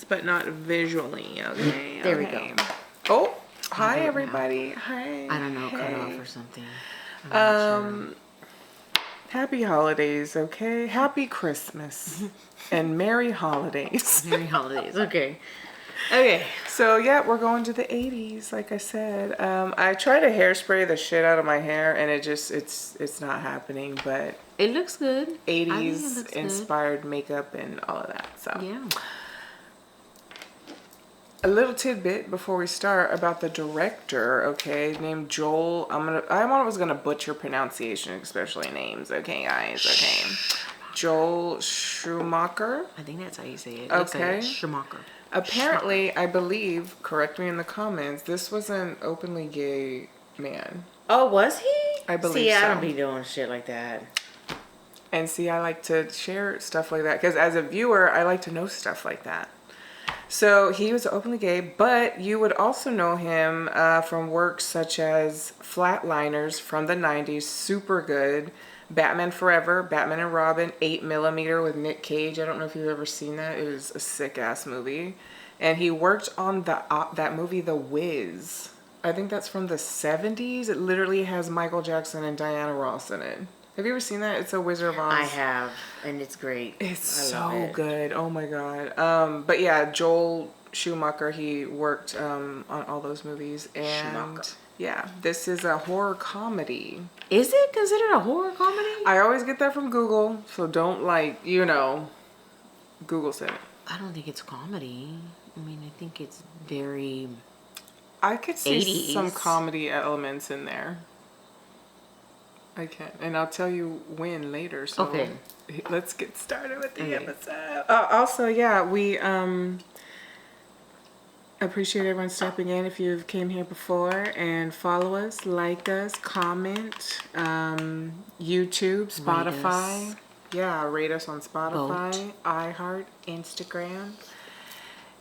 but not visually. Okay. There we go. Oh, hi everybody. Hi. I don't know, cut off or something. I'm not sure. Happy holidays, okay? Happy Christmas and Merry Holidays. Merry holidays. Okay. Okay. So yeah, we're going to the 80s, like I said. I try to hairspray the shit out of my hair, and it's not happening. But it looks good. 80s inspired makeup and all of that. So yeah. A little tidbit before we start about the director, okay, named Joel. I was gonna butcher pronunciation, especially names, okay, guys, okay. Joel Schumacher. I think that's how you say it. Okay. Schumacher. Apparently, I believe, correct me in the comments, this was an openly gay man. Oh, was he? I believe so. I don't be doing shit like that. And see, I like to share stuff like that, because as a viewer, I like to know stuff like that. So he was openly gay, but you would also know him from works such as Flatliners from the 90s, super good, Batman Forever, Batman and Robin, 8mm with Nick Cage. I don't know if you've ever seen that. It was a sick-ass movie. And he worked on that movie, The Wiz. I think that's from the 70s. It literally has Michael Jackson and Diana Ross in it. Have you ever seen that? It's a Wizard of Oz. I have, and it's great. It's so good. Oh my god. But yeah, Joel Schumacher, he worked on all those movies. And yeah, this is a horror comedy. Is it considered a horror comedy? I always get that from Google, so don't Google said it. I don't think it's comedy. I mean, I think it's very I could see 80s. Some comedy elements in there. I can, and I'll tell you when later. So okay, let's get started with the episode. Also, yeah, we appreciate everyone stepping in. If you've came here before, and follow us, like us, comment, YouTube, Spotify. Rate us on Spotify, iHeart, Instagram.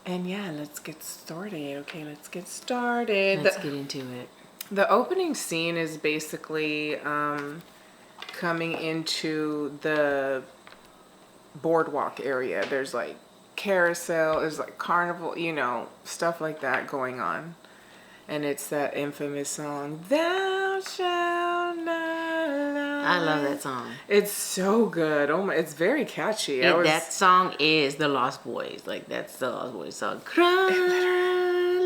And yeah, let's get started. Okay, let's get started. Let's get into it. The opening scene is basically coming into the boardwalk area. There's like carousel, there's like carnival, stuff like that going on. And it's that infamous song, Thou Shalt Not Lie. I love that song. It's so good. Oh my, it's very catchy. That song is the Lost Boys. Like, that's the Lost Boys song. Cry,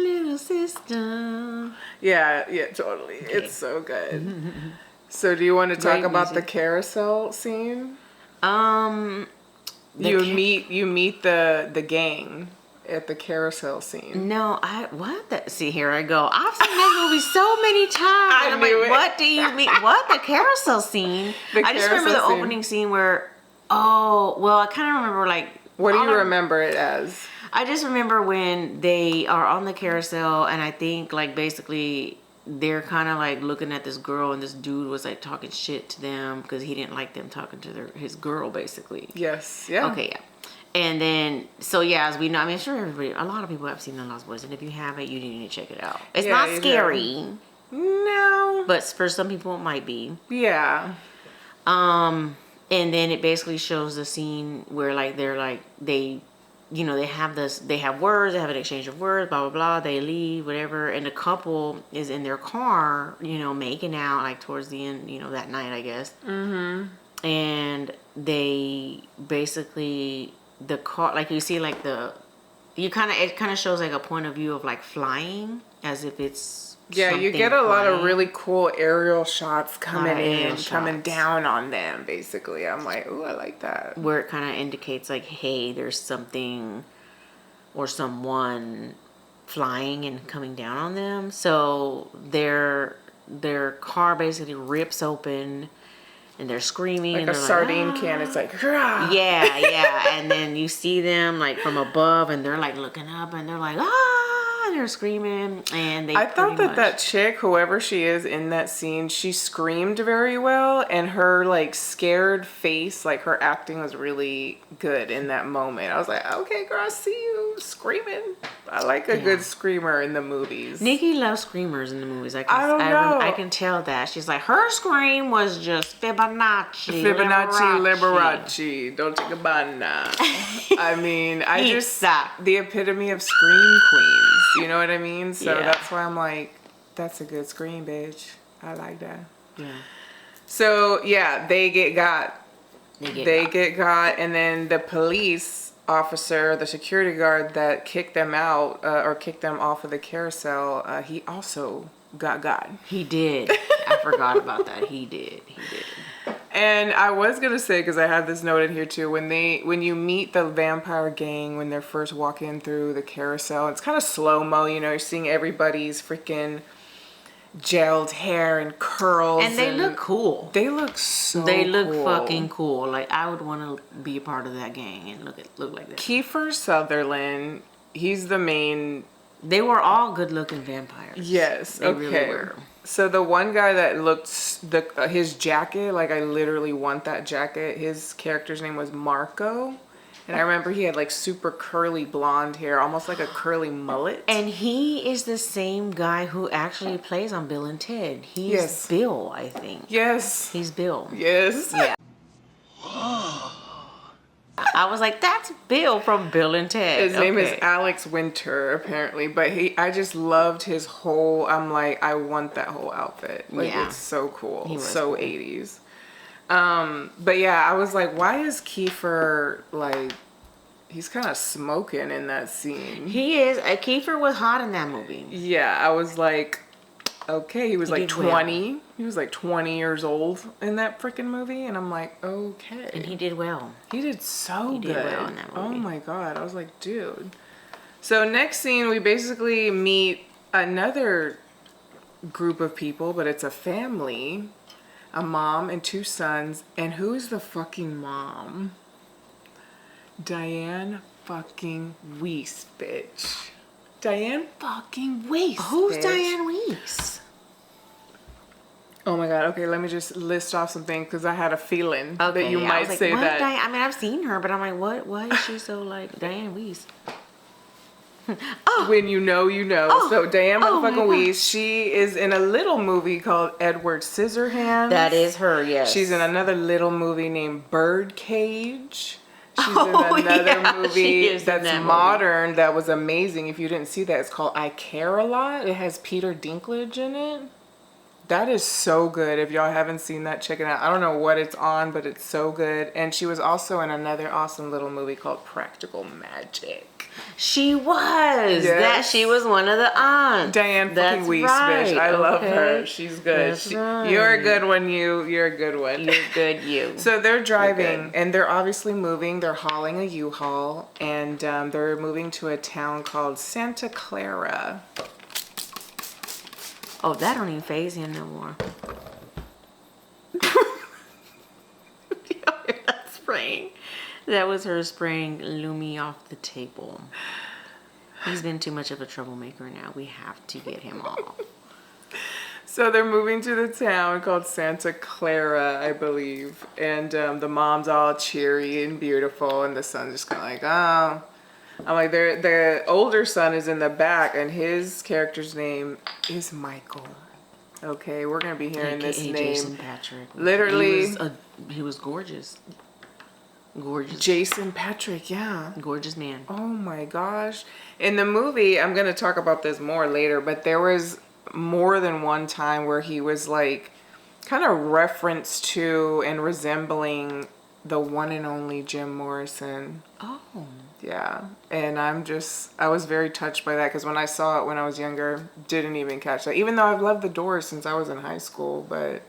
little sister. Yeah, totally. Okay. It's so good. So do you want to talk about the carousel scene? You meet the gang at the carousel scene. No, see, here I go. I've seen this movie so many times. I'm like, what do you mean? What? The carousel scene? I just remember the opening scene where, I kind of remember like. What do you remember it as? I just remember when they are on the carousel, and I think like basically they're kind of like looking at this girl, and this dude was like talking shit to them because he didn't like them talking to his girl, basically. Yes. Yeah. Okay. Yeah. And then, so yeah, as we know, I mean, I'm sure a lot of people have seen The Lost Boys, and if you haven't, you need to check it out. It's not scary. No. But for some people, it might be. Yeah. And then it basically shows the scene where like they have words, they have an exchange of words, blah blah blah, they leave, whatever, and the couple is in their car, making out like towards the end, that night, I guess. Mm-hmm. And they basically, the car, like you see like it kind of shows like a point of view of like flying, as if it's you get a lot of really cool aerial shots coming down on them, basically. I'm like, ooh, I like that. Where it kind of indicates like, hey, there's something or someone flying and coming down on them. So their car basically rips open and they're screaming. Like and a sardine can. It's like, Rah! Yeah. And then you see them like from above, and they're like looking up, and they're like, and they're screaming, and I thought that chick, whoever she is in that scene, she screamed very well, and her like scared face, like her acting was really good in that moment. I was like, okay, girl, I see you. screaming. I like a good screamer in the movies. Nikki loves screamers in the movies. I don't know. I can tell that. She's like, her scream was just Fibonacci. Liberace. Don't take a banana. I mean, the epitome of scream queens. You know what I mean? So that's why I'm like, that's a good scream, bitch. I like that. Yeah. So, yeah, they get got. They get got, and then the police officer, the security guard that kicked them out or kicked them off of the carousel, he also got. He did. I forgot about that. He did. And I was gonna say, because I have this noted here too, when you meet the vampire gang when they're first walking through the carousel, it's kind of slow-mo, you know, you're seeing everybody's freaking gelled hair and curls, and they look cool. They look cool. Fucking cool. Like, I would want to be a part of that gang and look like that. Kiefer Sutherland, he's the main. They were all good looking vampires. Yes. They really were. So the one guy that looked his jacket, like, I literally want that jacket. His character's name was Marco. And I remember he had like super curly blonde hair, almost like a curly mullet. And he is the same guy who actually plays on Bill and Ted. He's Bill, I think. Yes. He's Bill. Yes. Yeah. I was like, that's Bill from Bill and Ted. His name is Alex Winter, apparently. But I just loved his whole, I'm like, I want that whole outfit. Like, it's so cool. He was so cool. 80s. But yeah, I was like, why is Kiefer, like, he's kind of smoking in that scene. He is. Kiefer was hot in that movie. Yeah, I was like, okay, he was like 20. Well. He was like 20 years old in that freaking movie. And I'm like, okay. And he did well. He did so good. He did well in that movie. Oh my God. I was like, dude. So next scene, we basically meet another group of people, but it's a family. A mom and two sons. And who's the fucking mom? Diane fucking Weiss, bitch. Diane fucking Weiss. Who's bitch. Diane Weiss? Oh my God. Okay, let me just list off some things because I had a feeling that you might say what? that. I mean, I've seen her, but I'm like, what? Why is she so like Diane Weiss? When you know, you know. So Diane motherfucking Weiss, she is in a little movie called Edward Scissorhands. That is her, yes. She's in another little movie named Birdcage. She's in another movie that's modern that was amazing. If you didn't see that, it's called I Care a Lot. It has Peter Dinklage in it. That is so good. If y'all haven't seen that, check it out. I don't know what it's on, but it's so good. And she was also in another awesome little movie called Practical Magic. She was. Yes. She was one of the aunts. Diane fucking Weiss, bitch. I love her. She's good. You're a good one, you. You're a good one. You're good, you. So they're driving, and they're obviously moving. They're hauling a U-Haul, and they're moving to a town called Santa Clara. Oh, that don't even faze him no more. That spraying. That was her spraying Lumi off the table. He's been too much of a troublemaker now. We have to get him off. So they're moving to the town called Santa Clara, I believe. And the mom's all cheery and beautiful, and the son's just kind of like, oh. I'm like, the older son is in the back, and his character's name is Michael. Okay, we're going to be hearing this name. Jason Patrick. Literally. He was gorgeous. Gorgeous. Jason Patrick, yeah. Gorgeous man. Oh my gosh. In the movie, I'm going to talk about this more later, but there was more than one time where he was like kind of referenced to and resembling the one and only Jim Morrison. Oh. Yeah. And I was very touched by that because when I saw it when I was younger, didn't even catch that. Even though I've loved The Doors since I was in high school, but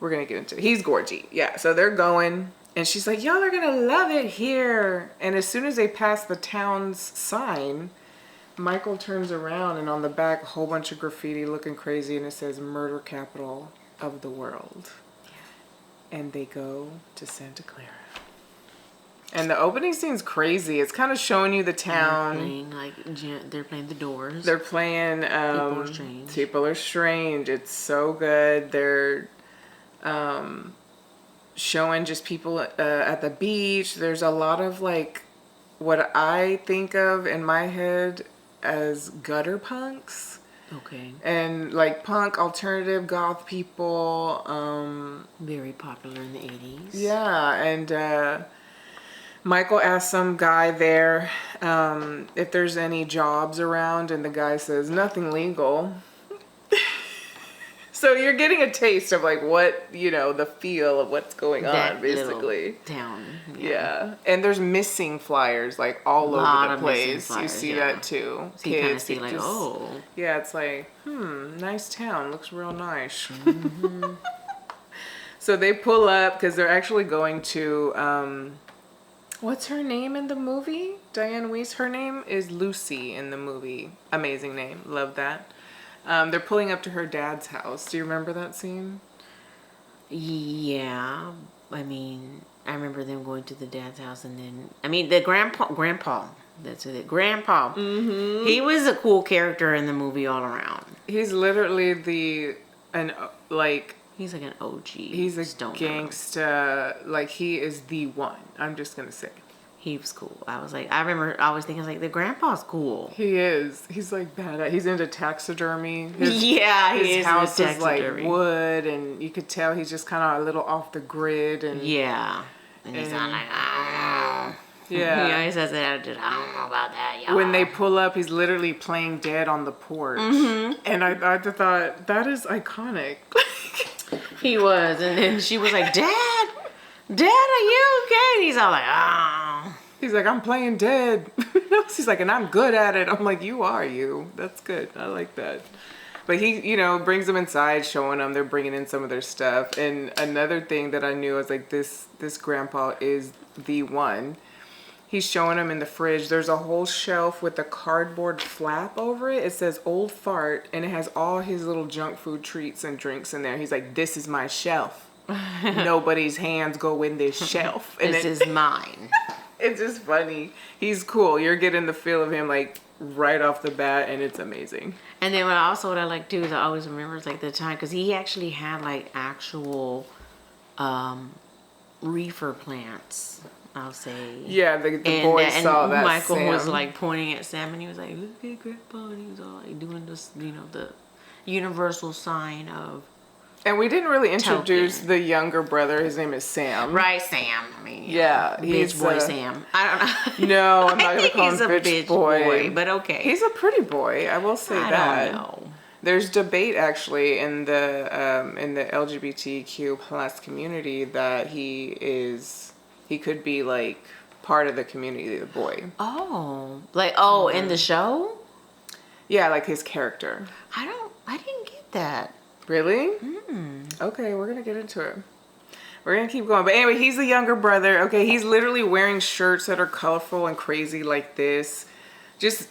we're going to get into it. He's gorgy. Yeah. So they're going. And she's like, y'all are going to love it here. And as soon as they pass the town's sign, Michael turns around and on the back, a whole bunch of graffiti looking crazy. And it says, murder capital of the world. Yeah. And they go to Santa Clara. And the opening scene's crazy. It's kind of showing you the town. They're playing The Doors. They're playing People Are Strange. People Are Strange. It's so good. They're showing just people at the beach. There's a lot of like what I think of in my head as gutter punks. Okay. And like punk, alternative, goth people. Very popular in the 80s. Yeah, and Michael asks some guy there if there's any jobs around, and the guy says nothing legal. So you're getting a taste of like what, the feel of what's going That on, basically. little town. Yeah. And there's missing flyers like all Lot over of the missing place. You flyers, see yeah. that too. So you kind of Kids see like, just- oh. Yeah, it's like, nice town. Looks real nice. So they pull up because they're actually going to, what's her name in the movie? Diane Weiss. Her name is Lucy in the movie. Amazing name. Love that. They're pulling up to her dad's house. Do you remember that scene? Yeah. I mean, I remember them going to the dad's house, and then, I mean, the grandpa. That's it. Grandpa. Mm-hmm. He was a cool character in the movie all around. He's literally He's like an OG. he's a stoner. gangsta. Like, he is the one. I'm just going to say. He was cool. I remember always thinking, like, the grandpa's cool. He is. He's like badass. He's into taxidermy. Yeah, he His is house into is like taxidermy. wood, and you could tell he's just kind of a little off the grid. And Yeah. And he's not like, ah. yeah. He always has that attitude. I don't know about that, y'all. When they pull up, he's literally playing dead on the porch. Mm-hmm. And I thought, that is iconic. He was. And then she was like, Dad, are you okay? And he's all like, ah. He's like, I'm playing dead. He's like, and I'm good at it. I'm like, you are you. That's good. I like that. But he, brings them inside, showing them. They're bringing in some of their stuff. And another thing that I knew, I was like, this grandpa is the one. He's showing them in the fridge. There's a whole shelf with a cardboard flap over it. It says old fart, and it has all his little junk food treats and drinks in there. He's like, this is my shelf. Nobody's hands go in this shelf. And This is mine. It's just funny. He's cool. You're getting the feel of him like right off the bat, and it's amazing. And then what I like too is I always remember it's like the time, because he actually had like actual reefer plants, I'll say. Yeah, the boys saw that. Michael Sam was like pointing at Sam, and he was like, look at Grandpa. And he was all like doing this, the universal sign of. And we didn't really introduce the younger brother. His name is Sam. Right, Sam. I mean, yeah, bitch boy Sam. I don't know. No, I'm not I gonna think call him he's a bitch boy, but okay. He's a pretty boy. I will say that. I don't know. There's debate actually in the LGBTQ plus community that he could be like part of the community, the boy. Oh, like in the show? Yeah, like his character. I didn't get that. Really? Okay, we're gonna get into it. We're gonna keep going. But anyway, he's the younger brother. Okay, he's literally wearing shirts that are colorful and crazy like this. Just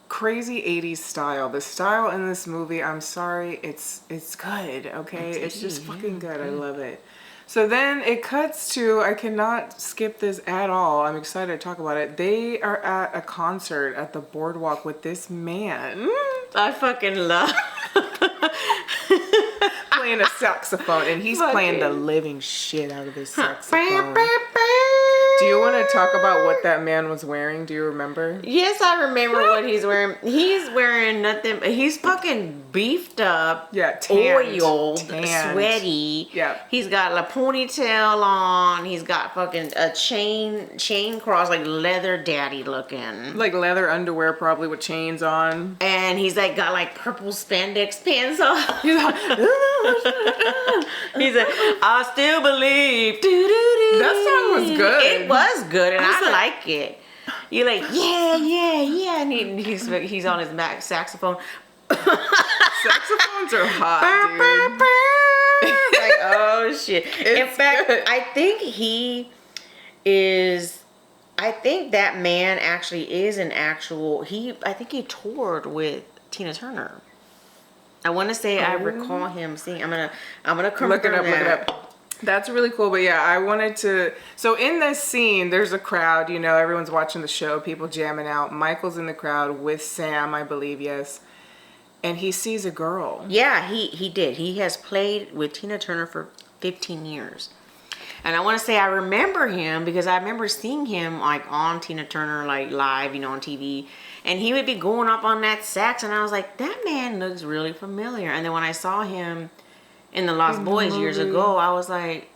crazy 80s style. The style in this movie, I'm sorry, it's good, okay? It's just fucking good. I love it. So then it cuts to, I cannot skip this at all. I'm excited to talk about it. They are at a concert at the boardwalk with this man. I fucking love playing a saxophone, and he's playing the living shit out of his saxophone. Do you want to talk about what that man was wearing? Do you remember? Yes, I remember what he's wearing. He's wearing nothing. He's fucking beefed up. Yeah, tanned, oiled, tanned. sweaty. Yeah. He's got a ponytail on. He's got fucking a chain cross, like leather daddy looking. Like leather underwear, probably with chains on. And he's like got like purple spandex pants on. He's like, I still believe. That song was good. It was good, and I like it. You're like, yeah, and he's on his saxophone. Saxophones are hot, dude. Like, oh shit. In fact, good. I think that man actually is an actual. I think he toured with Tina Turner. I want to say I recall him singing. I'm gonna confirm Look it up. that. Look it up. That's really cool. But yeah, I wanted to. So in this scene, there's a crowd. Everyone's watching the show. People jamming out. Michael's in the crowd with Sam, I believe. Yes. And he sees a girl. Yeah, he did. He has played with Tina Turner for 15 years. And I want to say I remember him because I remember seeing him like on Tina Turner, like live, on TV. And he would be going up on that sax. And I was like, that man looks really familiar. And then when I saw him in The Lost Boys years ago, I was like,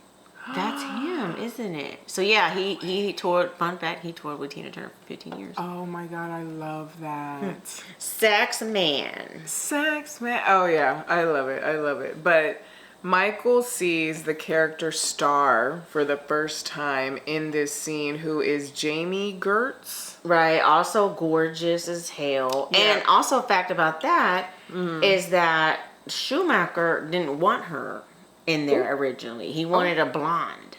that's him, isn't it? So yeah, he toured, fun fact, he toured with Tina Turner for 15 years. Oh my God, I love that. Sax man. Sax man. Oh yeah, I love it. I love it. But Michael sees the character Star for the first time in this scene, who is Jamie Gertz. Right, also gorgeous as hell. Yeah. And also fact about that is that Schumacher didn't want her in there originally. He wanted a blonde.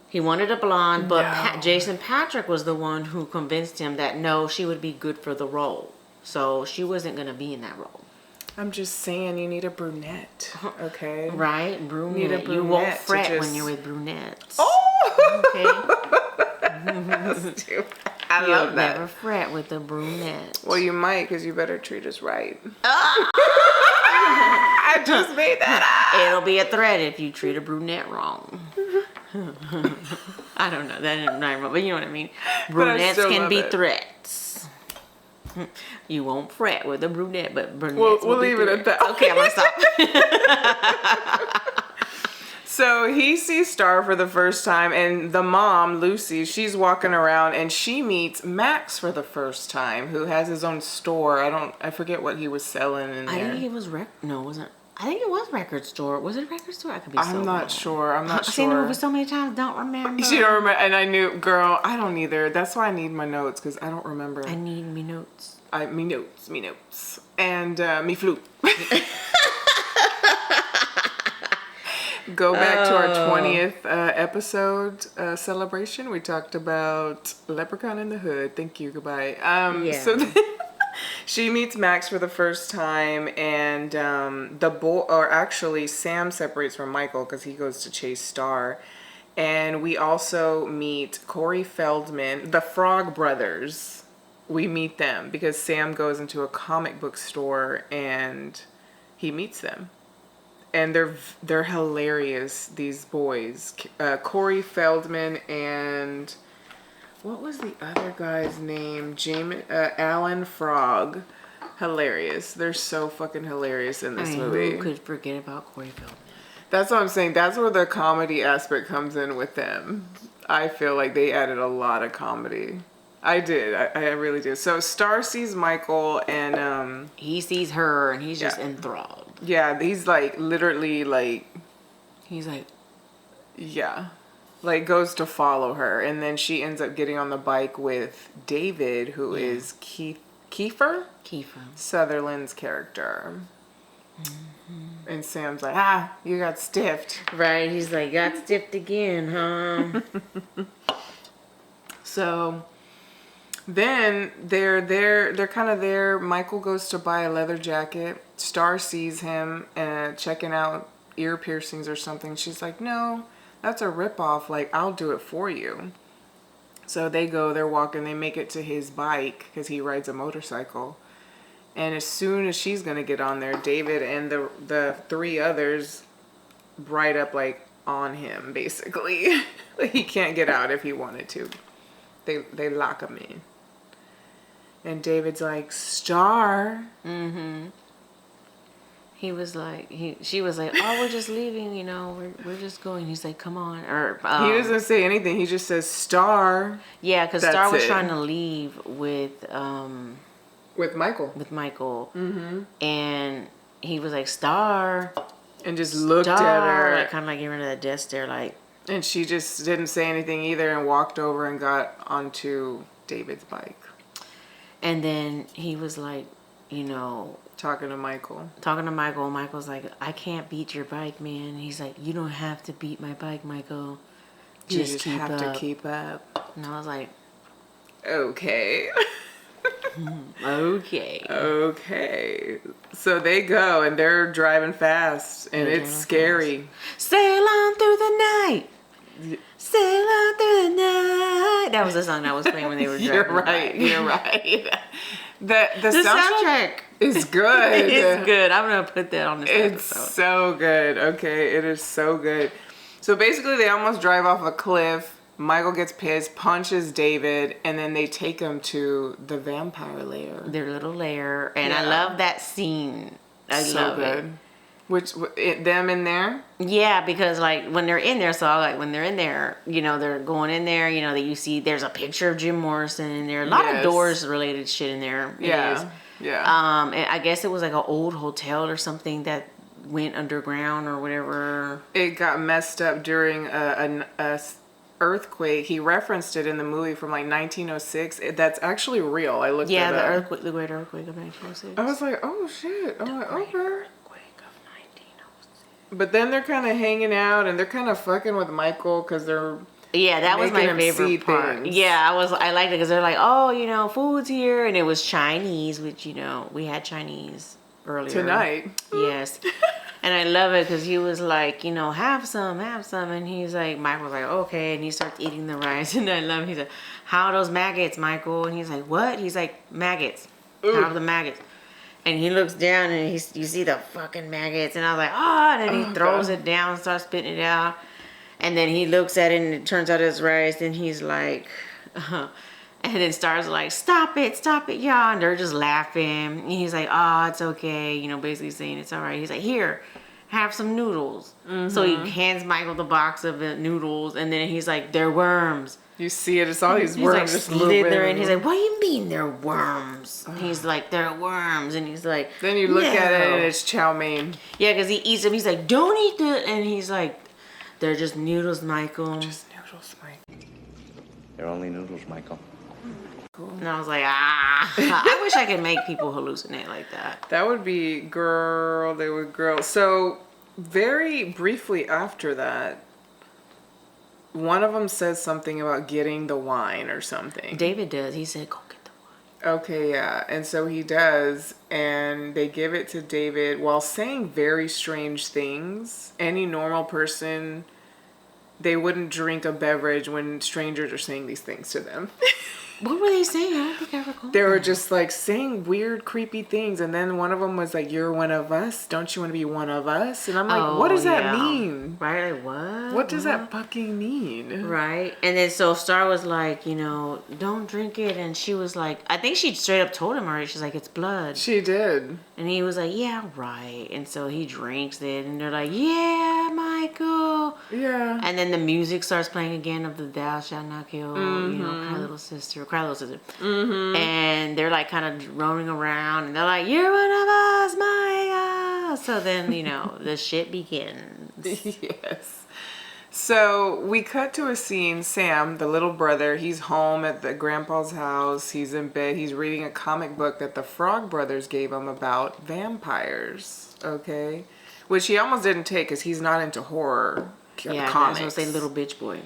He wanted a blonde, but No. Jason Patrick was the one who convinced him that no, she would be good for the role. So she wasn't going to be in that role. I'm just saying, you need a brunette, okay? Right? Brunette. Need a brunette You won't to fret just- when you're with brunettes. Oh! Okay? I You'll love that. never fret with a brunette. Well, you might, because you better treat us right. I just made that up. It'll be a threat if you treat a brunette wrong. I don't know. That isn't right, but you know what I mean. Brunettes still can love be it. threats. You won't fret with a brunette, but brunettes We'll will be leave it at threats. that. Okay, I'm gonna stop. So he sees Star for the first time, and the mom, Lucy, she's walking around, and she meets Max for the first time, who has his own store. I forget what he was selling in I there. think it was no, it wasn't. I think it was record store. Was it a record store? I could be. So I'm not wrong. sure. I'm not I've seen the sure. movie so many times, don't remember. She don't remember, and I knew, girl, I don't either. That's why I need my notes, because I don't remember. I need me notes. Me notes, and me flute. Go back to our 20th episode celebration. We talked about Leprechaun in the Hood. Thank you. Goodbye. Yeah. So she meets Max for the first time, and Sam separates from Michael because he goes to chase Star. And we also meet Corey Feldman, the Frog Brothers. We meet them because Sam goes into a comic book store and he meets them. And they're hilarious, these boys. Corey Feldman and what was the other guy's name? Alan Frog. Hilarious. They're so fucking hilarious in this movie. Who could forget about Corey Feldman? That's what I'm saying. That's where the comedy aspect comes in with them. I feel like they added a lot of comedy. I did. I really did. So Star sees Michael and He sees her and he's just Yeah. enthralled. yeah, he's like literally like He's like, yeah, like goes to follow her, and then she ends up getting on the bike with David, who is Kiefer Sutherland's character. Mm-hmm. And Sam's like, you got stiffed. right? He's like, got stiffed again, huh? So then they're kind of there. Michael goes to buy a leather jacket. Star sees him checking out ear piercings or something. She's like, no, that's a ripoff. Like, I'll do it for you. So they're walking, they make it to his bike because he rides a motorcycle. And as soon as she's going to get on there, David and the three others ride up like on him, basically. Like, he can't get out if he wanted to. They lock him in. And David's like, Star. Mm-hmm. He was like, she was like, oh, we're just leaving, we're just going. He's like, come on. Or He doesn't say anything. He just says, Star. yeah, because That's Star was it. trying to leave with Michael. Michael. Mm-hmm. And he was like, Star. And just looked Star. at her. Like, kind of like giving her that death stare, like. And she just didn't say anything either and walked over and got onto David's bike. And then he was like, Talking to Michael. talking to Michael. Michael's like, I can't beat your bike, man. He's like, you don't have to beat my bike, Michael. You Just just keep have up. to keep up. And I was like, Okay. okay. Okay. So they go and they're driving fast and They're it's driving scary. Sail on through the night. Sail on through the night. That was the song that was playing when they were driving. You're right. by. You're right. The The soundtrack is good. is good. I'm gonna put that on this It's episode. so good. Okay, it is so good. So basically, they almost drive off a cliff. Michael gets pissed, punches David, and then they take him to the vampire lair. Their little lair. And I love that scene. I love it. Them in there? Yeah, because like when they're in there, so like when they're in there, you know, they're going in there, you know, that you see there's a picture of Jim Morrison in there. A lot of Doors related shit in there. Yeah. And I guess it was like an old hotel or something that went underground or whatever. It got messed up during a earthquake. He referenced it in the movie from like 1906. That's actually real. I looked at it up. Earthquake, the Great Earthquake of 1906. I was like, oh shit. I'm like, okay. Earthquake of 1906. But then they're kind of hanging out and they're kind of fucking with Michael because they're that was my favorite part. Things. Yeah, I liked it because they're like, oh, you know, food's here, and it was Chinese, which, you know, we had Chinese earlier tonight. Yes. And I love it because he was like, you know, have some, and he's like, Michael's like, okay, and he starts eating the rice, and I love it. He's like, how are those maggots, Michael? And he's like, what? He's like, maggots. How are the maggots? And he looks down and you see the fucking maggots, and I was like, oh, and then he throws it down and starts spitting it out. And then he looks at it and it turns out it's rice, and he's like, and then Star's like, stop it, y'all. And they're just laughing. And he's like, oh, it's okay. You know, basically saying it's all right. He's like, here, have some noodles. So he hands Michael the box of the noodles, and then he's like, they're worms. You see it, it's all these He's worms like just slithering. He's like, what do you mean they're worms? He's like, they're worms. And he's like, then you look at it and it's chow mein. Yeah, because he eats them. He's like, don't eat the. And he's like, they're just noodles, Michael. Just noodles, Michael. They're only noodles, Michael. Cool. And I was like, I wish I could make people hallucinate like that. That would be, they would girl. So, very briefly after that, one of them says something about getting the wine or something. David does. He said, go get the wine. Okay, yeah. And so he does, and they give it to David while saying very strange things. Any normal person, they wouldn't drink a beverage when strangers are saying these things to them. What were they saying? I don't think I recall. They were just like saying weird, creepy things. And then one of them was like, you're one of us. Don't you want to be one of us? And I'm like, what does that mean? Right? Like, what? What does that fucking mean? Right. And then so Star was like, you know, don't drink it. And she was like, I think she straight up told him already. She's like, it's blood. She did. And he was like, yeah, right. And so he drinks it. And they're like, yeah, Michael. Yeah. And then the music starts playing again of the Thou Shalt Not Kill, you know, Cry Little Sister. And they're like kind of roaming around, and they're like, you're one of us, my God. So then, you know, the shit begins. Yes. So we cut to a scene. Sam, the little brother, he's home at the grandpa's house. He's in bed. He's reading a comic book that the Frog Brothers gave him about vampires. Okay. Which he almost didn't take because he's not into horror comics. I was going to say little bitch boy.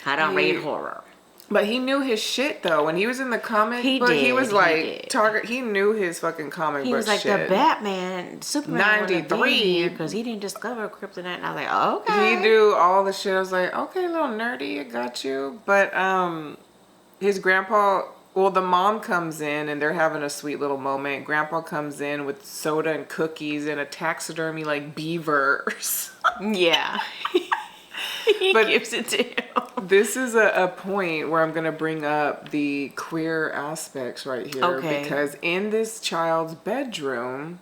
I don't read horror. But he knew his shit though. When he was in the comic book, he was like he knew his fucking comic book shit. He was like the Batman, Superman 93 because he didn't discover kryptonite. And I was like, okay. He knew all the shit. I was like, okay, little nerdy, I got you. But his grandpa, well, the mom comes in and they're having a sweet little moment. Grandpa comes in with soda and cookies and a taxidermy like beavers. Yeah. He gives it to him. This is a point where I'm going to bring up the queer aspects right here. Okay. Because in this child's bedroom,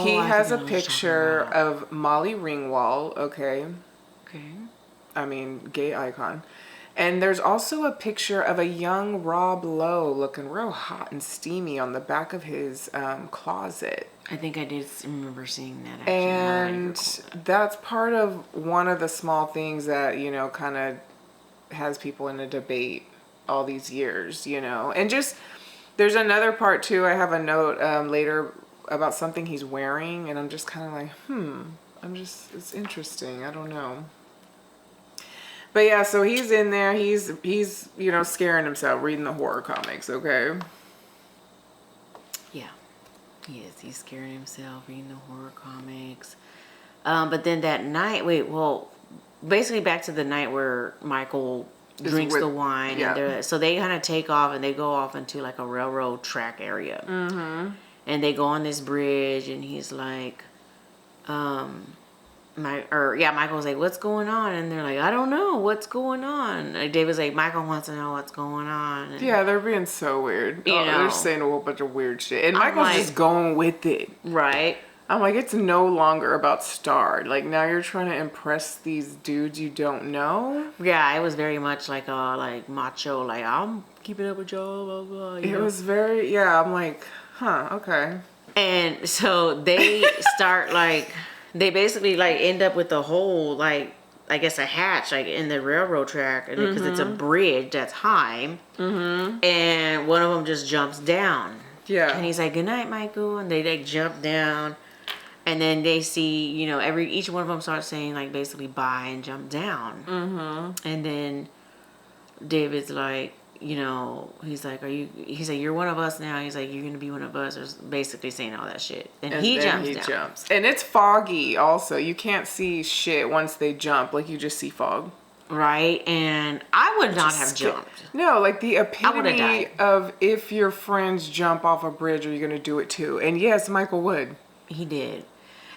he has a picture of Molly Ringwald, okay? Okay. I mean, gay icon. And there's also a picture of a young Rob Lowe looking real hot and steamy on the back of his closet. I think I did remember seeing that, actually. And that's part of one of the small things that, you know, kind of has people in a debate all these years, you know. And just, there's another part, too. I have a note later about something he's wearing, and I'm just kind of like, it's interesting. I don't know. But yeah, so he's in there. He's you know, scaring himself, reading the horror comics, okay? Yeah. Yes, he's scaring himself, reading the horror comics. But then that night, basically back to the night where Michael drinks the wine. Yeah. And so they kind of take off and they go off into like a railroad track area. And they go on this bridge and he's like, Michael was like, what's going on? And they're like, I don't know what's going on. Like, David's like, Michael wants to know what's going on. And, Yeah, they're being so weird. You know. They're saying a whole bunch of weird shit. And I'm Michael's like- just going with it. right. I'm like, it's no longer about Star. Like, now you're trying to impress these dudes you don't know. Yeah, it was very much like macho, like I'm keeping up with y'all, blah blah. It was very, yeah, I'm like, huh, okay. And so they start like, they basically like end up with a hole, like I guess a hatch, like in the railroad track, because it's a bridge that's high, and one of them just jumps down. Yeah. And he's like, "Good night, Michael," and they like jump down, and then they see, you know, each one of them starts saying like basically bye and jump down, and then David's like, you know, he's like, you're one of us now. He's like, you're gonna be one of us, or basically saying all that shit. And he then jumps down. And it's foggy also. You can't see shit once they jump. Like, you just see fog. Right? And I would not have jumped. No, like the would've epitome died. of if your friends jump off a bridge, are you gonna do it too? And yes, Michael would. He did.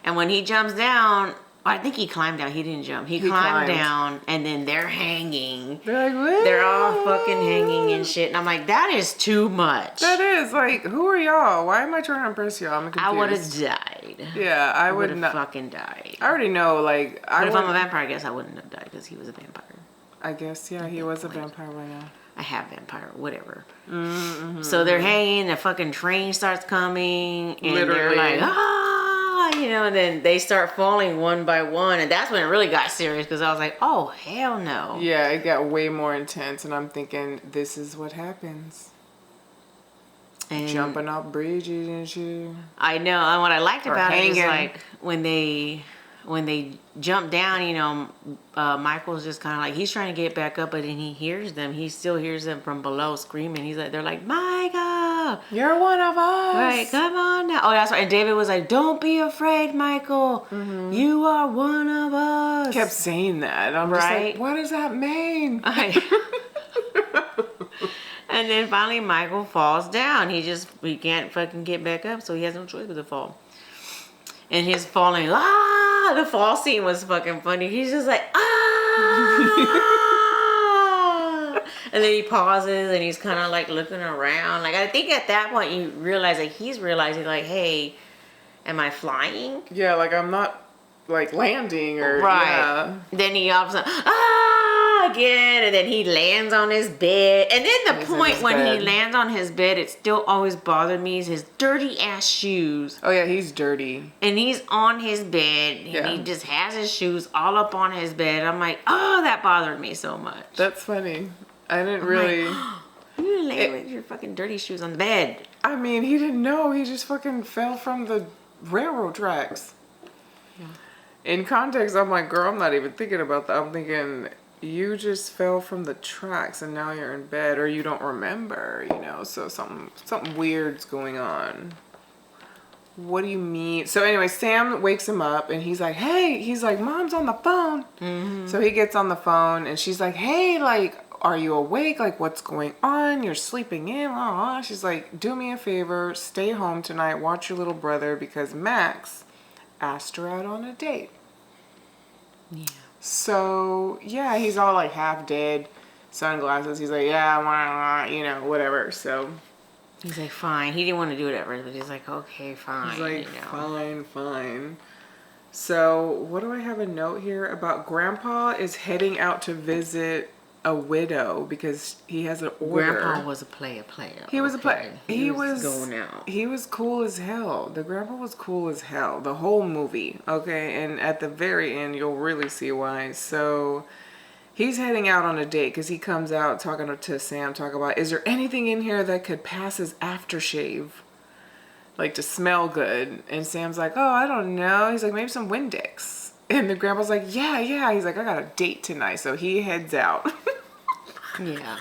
And when he jumps down, I think he climbed down. He didn't jump. He climbed climbed. down, and then they're hanging. They're like, "Whoa." They're all fucking hanging and shit. And I'm like, that is too much. That is like, who are y'all? Why am I trying to impress y'all? I'm confused. I would have died. Yeah, I would would have not. fucking died. I already know, like, But if I'm a vampire, I guess I wouldn't have died because he was a vampire. I guess, yeah, he was a vampire by now. I have vampire, whatever. So they're hanging, the fucking train starts coming, and Literally. they're like, you know, and then they start falling one by one, and that's when it really got serious, because I was like, oh, hell no. Yeah, it got way more intense, and I'm thinking, this is what happens. And Jumping off bridges and shit. I know, and what I liked Or about it is, hanging. like, when they jump down, you know, Michael's just kind of like, he's trying to get back up, but then he hears them. He still hears them from below screaming. He's like, they're like, Michael, You're one of us. right, come on now. Oh, that's right. And David was like, don't be afraid, Michael. You are one of us. Kept saying that. I'm just Right. like, what does that mean? And then finally Michael falls down. He can't fucking get back up, so he has no choice but to fall. And his falling, the fall scene was fucking funny. He's just like, and then he pauses and he's kind of like looking around. Like, I think at that point you realize, like, he's realizing, like, hey, am I flying? Yeah, like, I'm not, like, landing or, Right. yeah. Then he all of a sudden, again, and then he lands on his bed. And then the He's in point his when bed. he lands on his bed, it still always bothered me, is his dirty ass shoes. Oh, yeah, he's dirty. And he's on his bed, and Yeah. he just has his shoes all up on his bed. I'm like, oh, that bothered me so much. That's funny. I didn't really... You didn't lay with your fucking dirty shoes on the bed. I mean, he didn't know. He just fucking fell from the railroad tracks. In context, I'm like, girl, I'm not even thinking about that. I'm thinking, you just fell from the tracks and now you're in bed, or you don't remember, you know, so something weird's going on. What do you mean? So anyway, Sam wakes him up and he's like, hey, he's like, Mom's on the phone. So he gets on the phone and she's like, hey, like, are you awake? Like, what's going on? You're sleeping in. She's like, do me a favor, stay home tonight, watch your little brother, because Max asked her out on a date. Yeah. So, yeah, he's all like half dead, sunglasses. He's like, yeah, you know, whatever. So He's like, fine. He didn't want to do it at first, but he's like, okay, fine. he's like, you know. fine. So, what do I have a note here about Grandpa is heading out to visit a widow because he has an order. Grandpa was a player. He was a player. He was going out. He was cool as hell. The grandpa was cool as hell. The whole movie. Okay, and at the very end, you'll really see why. So he's heading out on a date because he comes out talking to Sam. Talk about, is there anything in here that could pass as aftershave, like to smell good? And Sam's like, oh, I don't know. He's like, maybe some Windex. And the grandpa's like, yeah. He's like, I got a date tonight. So he heads out. Yeah.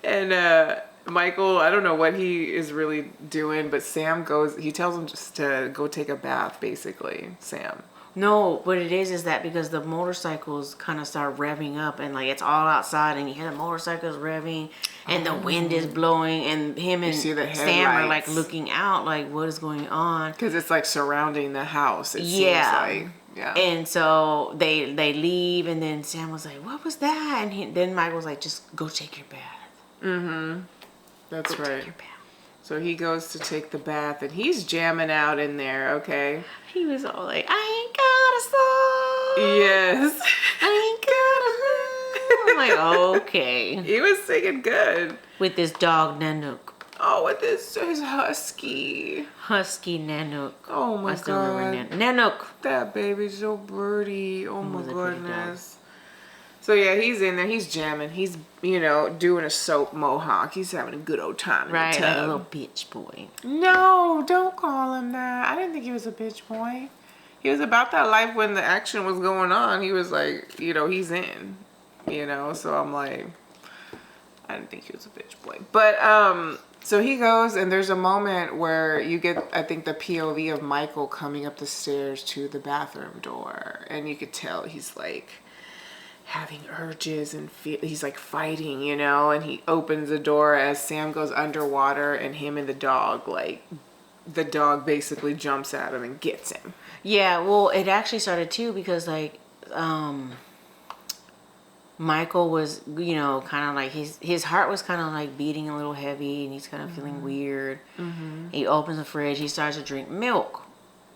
And Michael, I don't know what he is really doing, but Sam goes, he tells him just to go take a bath, basically, Sam. No, what it is that because the motorcycles kind of start revving up and like it's all outside and you hear the motorcycles revving and the wind is blowing and him and see the Sam are like headlights. looking out like what is going on. Because it's like surrounding the house, it Yeah. seems like. Yeah. And so they leave, and then Sam was like, "What was that?" And then Michael was like, "Just go take your bath." That's Go right. take your bath. So he goes to take the bath, and he's jamming out in there. Okay. He was all like, "I ain't got a soul. Yes. I ain't got a." I'm like, okay. He was singing good. With this dog Nanook. Oh, with his husky. Husky Nanook. Oh my I still remember God. Nanook. That baby's so birdie. Oh my was a pretty dog. goodness. So yeah, he's in there. He's jamming. He's, doing a soap mohawk. He's having a good old time in Right, the like tub. a little bitch boy. No, don't call him that. I didn't think he was a bitch boy. He was about that life when the action was going on. He was like, he's in. So I'm like, I didn't think he was a bitch boy. But so he goes, and there's a moment where you get, I think, the POV of Michael coming up the stairs to the bathroom door, and you could tell he's like having urges and he's like fighting, and he opens the door as Sam goes underwater, and him and the dog, like, the dog basically jumps at him and gets him. Yeah, well, it actually started too because like Michael was, kind of like his heart was kind of like beating a little heavy, and he's kind of feeling weird. He opens the fridge, he starts to drink milk,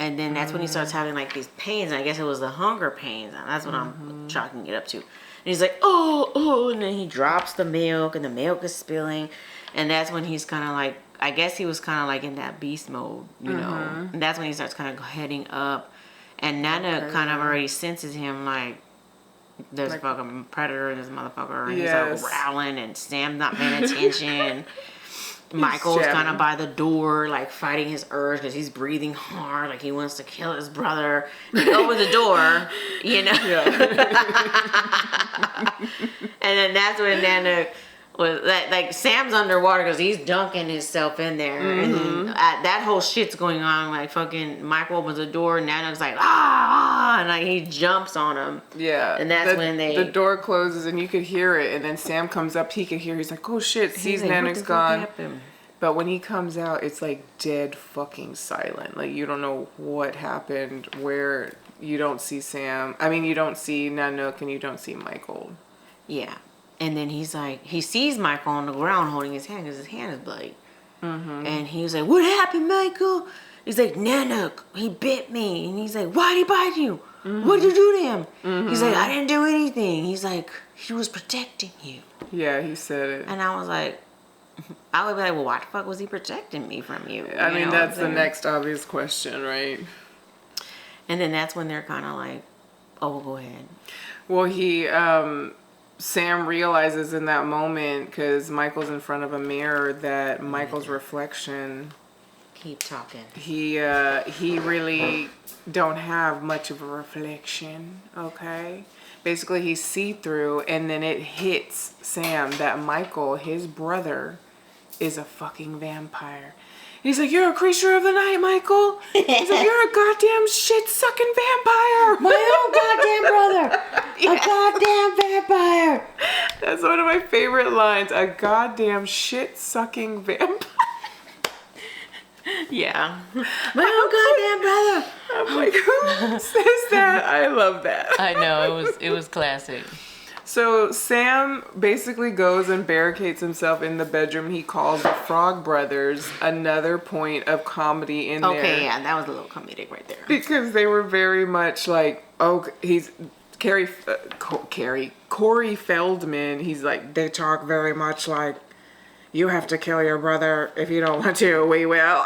and then that's when he starts having like these pains. And I guess it was the hunger pains, and that's what I'm chalking it up to. And he's like, oh, and then he drops the milk, and the milk is spilling, and that's when he's kind of like, I guess he was kind of like in that beast mode, know. And that's when he starts kind of heading up, and Nana kind of already senses him like. There's like, a fucking predator in this motherfucker, and he's like growling, and Sam's not paying attention. Michael's kind of by the door, like fighting his urge because he's breathing hard, like he wants to kill his brother. He opens the door, Yeah. And then that's when Nana was like Sam's underwater because he's dunking himself in there, and then that whole shit's going on. Like fucking Michael opens the door, and Nana's like and like he jumps on him. Yeah, and that's when the door closes, and you could hear it. And then Sam comes up, he could hear. He's like, "Oh shit!" Sees like, Nana's gone. But when he comes out, it's like dead fucking silent. Like you don't know what happened. Where you don't see Sam. I mean, you don't see Nanook, and you don't see Michael. Yeah. And then he's like, he sees Michael on the ground holding his hand because his hand is bloody. And he was like, "What happened, Michael?" He's like, "Nanook, he bit me." And he's like, "Why'd he bite you? What'd you do to him?" He's like, "I didn't do anything." He's like, "He was protecting you." Yeah, he said it. And I was like, I would be like, well, why the fuck was he protecting me from you? I mean, that's the next obvious question, right? And then that's when they're kind of like, oh, go ahead. Well, Sam realizes in that moment, because Michael's in front of a mirror, that Michael's reflection... Keep talking. He really don't have much of a reflection, okay? Basically, he's see-through, and then it hits Sam that Michael, his brother, is a fucking vampire. He's like, "You're a creature of the night, Michael." He's like, "You're a goddamn shit-sucking vampire." My own goddamn brother. Yeah. A goddamn vampire. That's one of my favorite lines. A goddamn shit-sucking vampire. Yeah. My own goddamn brother. I'm like, who says that? I love that. I know, it was classic. So Sam basically goes and barricades himself in the bedroom he calls the Frog Brothers. Another point of comedy in there. Okay, yeah, that was a little comedic right there. Because they were very much like, oh, he's Corey Feldman. He's like, they talk very much like, you have to kill your brother if you don't want to. We will.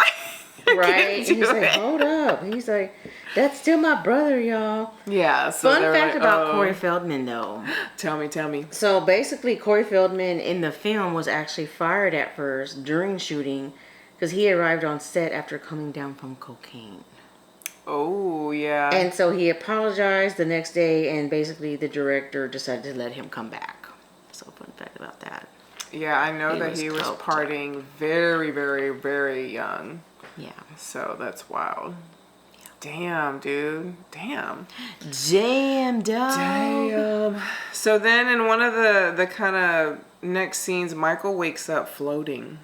Right? He's like, hold up. He's like, that's still my brother, y'all. Yeah. So Fun fact about Corey Feldman, though. Tell me. So basically, Corey Feldman in the film was actually fired at first during shooting because he arrived on set after coming down from cocaine. Oh, yeah. And so he apologized the next day, and basically the director decided to let him come back. So fun fact about that. Yeah, I know that he was partying very, very, very young. Yeah. So that's wild. Yeah. Damn, dude. Damn, dog. Damn. So then in one of the kind of next scenes, Michael wakes up floating.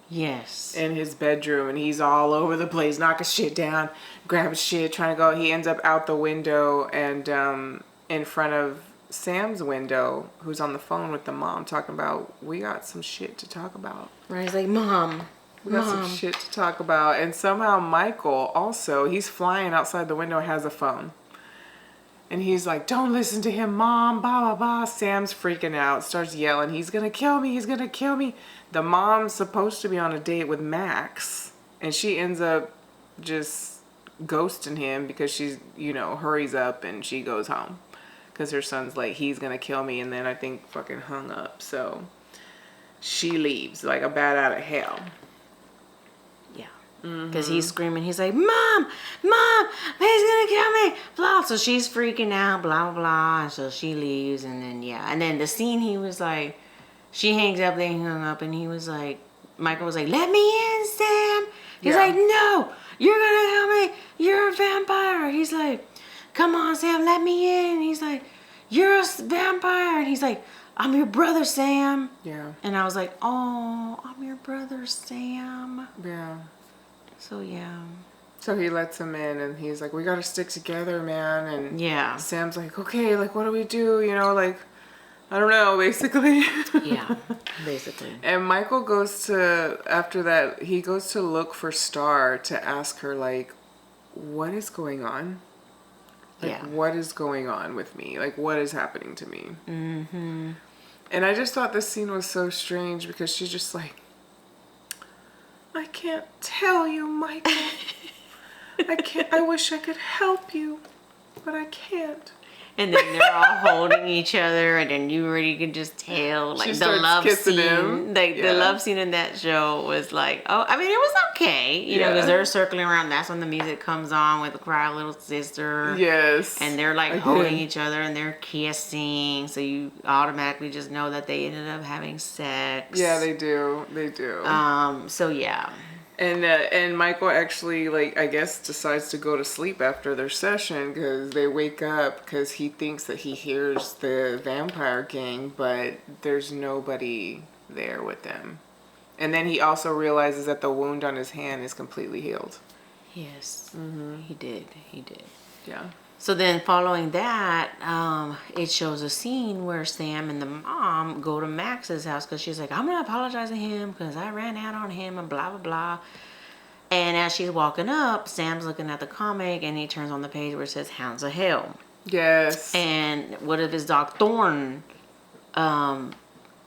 Yes. in his bedroom, and he's all over the place, knocking shit down, grabbing shit, trying to go. He ends up out the window and in front of Sam's window, who's on the phone with the mom, talking about, we got some shit to talk about. Right, he's like, Mom. We got some shit to talk about. And somehow Michael also, he's flying outside the window, has a phone. And he's like, don't listen to him, Mom, blah, blah, blah. Sam's freaking out, starts yelling, he's going to kill me, he's going to kill me. The mom's supposed to be on a date with Max, and she ends up just ghosting him because she's, hurries up and she goes home. Because her son's like, he's going to kill me, and then I think fucking hung up. So she leaves like a bat out of hell. Because he's screaming, he's like, Mom, he's gonna kill me, blah. So she's freaking out, blah, blah, blah. And so she leaves, and then, and then the scene, he was like, she hangs up, they hung up, and he was like, Michael was like, let me in, Sam. He's like, no, you're gonna kill me, you're a vampire. He's like, come on, Sam, let me in. He's like, you're a vampire. And he's like, I'm your brother, Sam. Yeah. And I was like, oh, I'm your brother, Sam. Yeah. So, yeah. So he lets him in, and he's like, we gotta stick together, man. And Sam's like, okay, like, what do we do? Like, I don't know, basically. Yeah, basically. And Michael goes to, after that, he goes to look for Star to ask her, like, what is going on? Like, what is going on with me? Like, what is happening to me? Mm-hmm. And I just thought this scene was so strange because she's just like, I can't tell you, Michael. I wish I could help you, but I can't. And then they're all holding each other, and then you really can just tell, like, the love scene. Him. Like, the love scene in that show was like, oh, I mean, it was okay, because they're circling around. That's when the music comes on with Cry Little Sister. Yes. And they're, like, holding each other, and they're kissing, so you automatically just know that they ended up having sex. Yeah, they do. They do. So, yeah. And Michael actually, like, I guess decides to go to sleep after their session because they wake up because he thinks that he hears the vampire gang, but there's nobody there with them. And then he also realizes that the wound on his hand is completely healed. Yes, he did. Yeah. So then following that, it shows a scene where Sam and the mom go to Max's house because she's like, I'm going to apologize to him because I ran out on him and blah, blah, blah. And as she's walking up, Sam's looking at the comic and he turns on the page where it says Hounds of Hell. Yes. And what if his dog Thorn,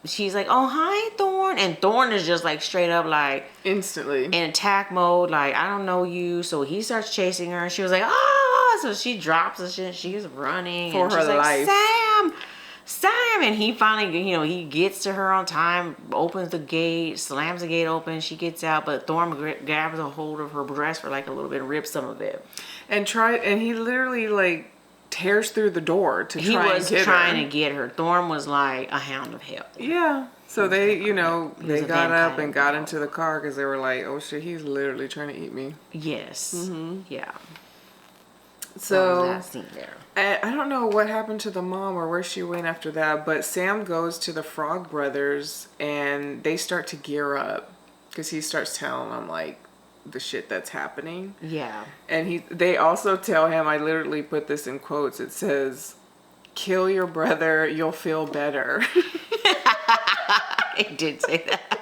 she's like, oh, hi, Thorn. And Thorn is just like straight up like instantly in attack mode, like, I don't know you. So he starts chasing her and she was like, oh. So she drops the shit. She's running for and her she's life. Like, Sam. And he finally, he gets to her on time, opens the gate, slams the gate open. She gets out, but Thorn grabs a hold of her breast for like a little bit and rips some of it. And he literally like tears through the door to try and get her. He was trying to get her. Thorn was like a hound of hell. Yeah. So they, they got up and got into the car because they were like, oh shit, he's literally trying to eat me. Yes. Mm-hmm. Yeah. So that scene there. I don't know what happened to the mom or where she went after that, but Sam goes to the Frog Brothers and they start to gear up because he starts telling them like the shit that's happening. Yeah. And they also tell him, I literally put this in quotes, it says, kill your brother, you'll feel better. I did say that.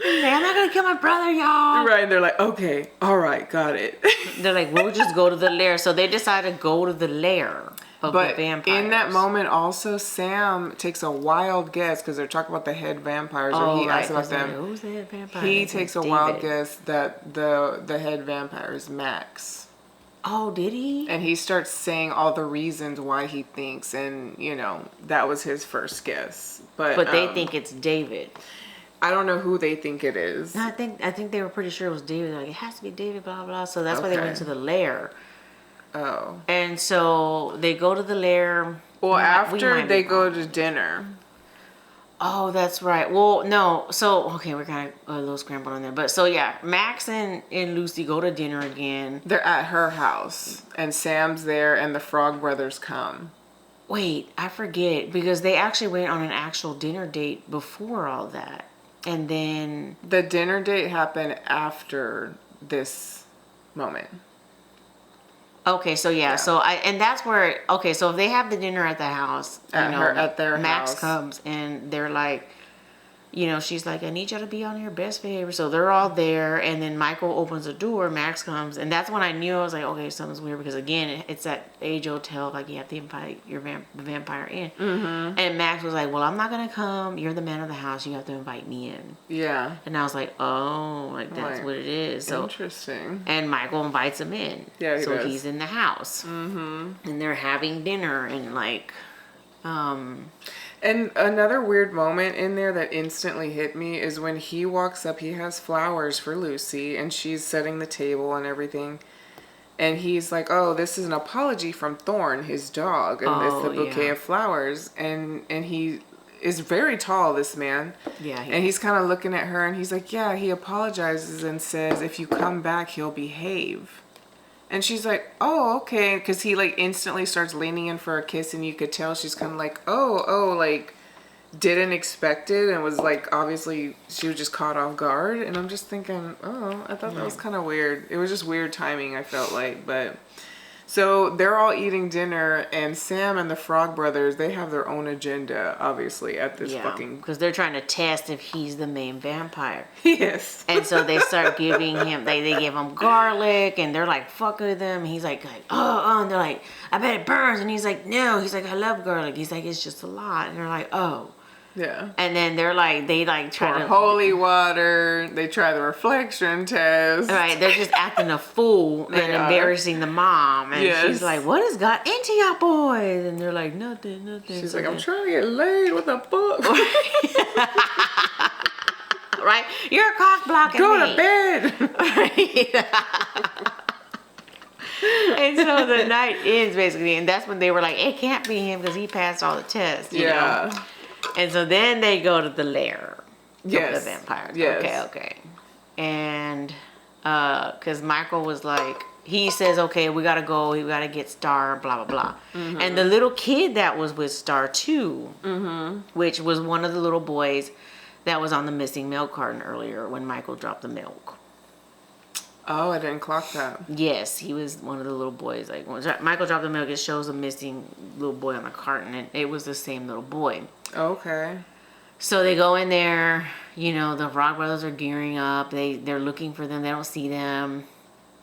I'm not gonna kill my brother, y'all. Right, and they're like, okay, all right, got it. They're like, we'll just go to the lair. So they decide to go to the lair of the vampires. In that moment, also, Sam takes a wild guess because they're talking about the head vampires, or he asks about them. Who's the head vampire? He takes a wild guess that the head vampire is Max. Oh, did he? And he starts saying all the reasons why he thinks, and that was his first guess. But they think it's David. I don't know who they think it is. No, I think they were pretty sure it was David. They're like, it has to be David, blah, blah. So that's why they went to the lair. Oh. And so they go to the lair. Well, after they go to dinner. Oh, that's right. Well, no. So, okay, we're kind of a little scrambled on there. But so, yeah, Max and Lucy go to dinner again. They're at her house. And Sam's there and the Frog Brothers come. Wait, I forget. Because they actually went on an actual dinner date before all that. And then The dinner date happened after this moment. okay, so yeah, so and that's where okay, so if they have the dinner at the house, At their Max house. comes and they're like, she's like, I need y'all to be on your best behavior. So they're all there, and then Michael opens the door, Max comes, and that's when I knew. I was like, okay, something's weird, because again, it's that age-old tale, like you have to invite your the vampire in. Mm-hmm. And Max was like, well, I'm not gonna come. You're the man of the house. You have to invite me in. Yeah. And I was like, oh, like that's what it is. So interesting. And Michael invites him in. Yeah, he so does. he's in the house. Mm-hmm. And they're having dinner, and like, And another weird moment in there that instantly hit me is when he walks up, he has flowers for Lucy, and she's setting the table and everything. And he's like, oh, this is an apology from Thorn, his dog. And it's the bouquet of flowers. And he is very tall, this man. Yeah. And he's kind of looking at her, and he's like, yeah, he apologizes and says, if you come back, he'll behave. And she's like, oh, okay. Because he, like, instantly starts leaning in for a kiss, and you could tell she's kind of like, oh, like, didn't expect it, and was, like, obviously, she was just caught off guard. And I'm just thinking, oh, I thought that was kind of weird. It was just weird timing, I felt like. But, so they're all eating dinner, and Sam and the Frog Brothers, they have their own agenda, obviously, at this fucking... because they're trying to test if he's the main vampire. Yes. And so they start giving him, they give him garlic, and they're like fucking with him. He's like, oh, and they're like, I bet it burns. And he's like, no. He's like, I love garlic. He's like, it's just a lot. And they're like, oh. Yeah. And then they're like, they like try Pour to holy water. They try the reflection test. Right, they're just acting a fool and embarrassing the mom. And she's like, what has got into y'all boys? And they're like, nothing. She's like, I'm trying to get laid with a book. Right? You're cock blocking Go me. to bed. Right? And so the night ends, basically. And that's when they were like, it can't be him because he passed all the tests, you know? And so then they go to the lair of the vampires. Yes. Okay. And because Michael was like, he says, okay, we gotta go, we gotta get Star, blah, blah, blah. Mm-hmm. And the little kid that was with Star too, which was one of the little boys that was on the missing milk carton earlier when Michael dropped the milk. Oh, I didn't clock that. Yes, he was one of the little boys. Like when Michael dropped the milk, it shows a missing little boy on the carton, and it was the same little boy. Okay. So they go in there. You know, the Frog Brothers are gearing up. They're looking for them. They don't see them.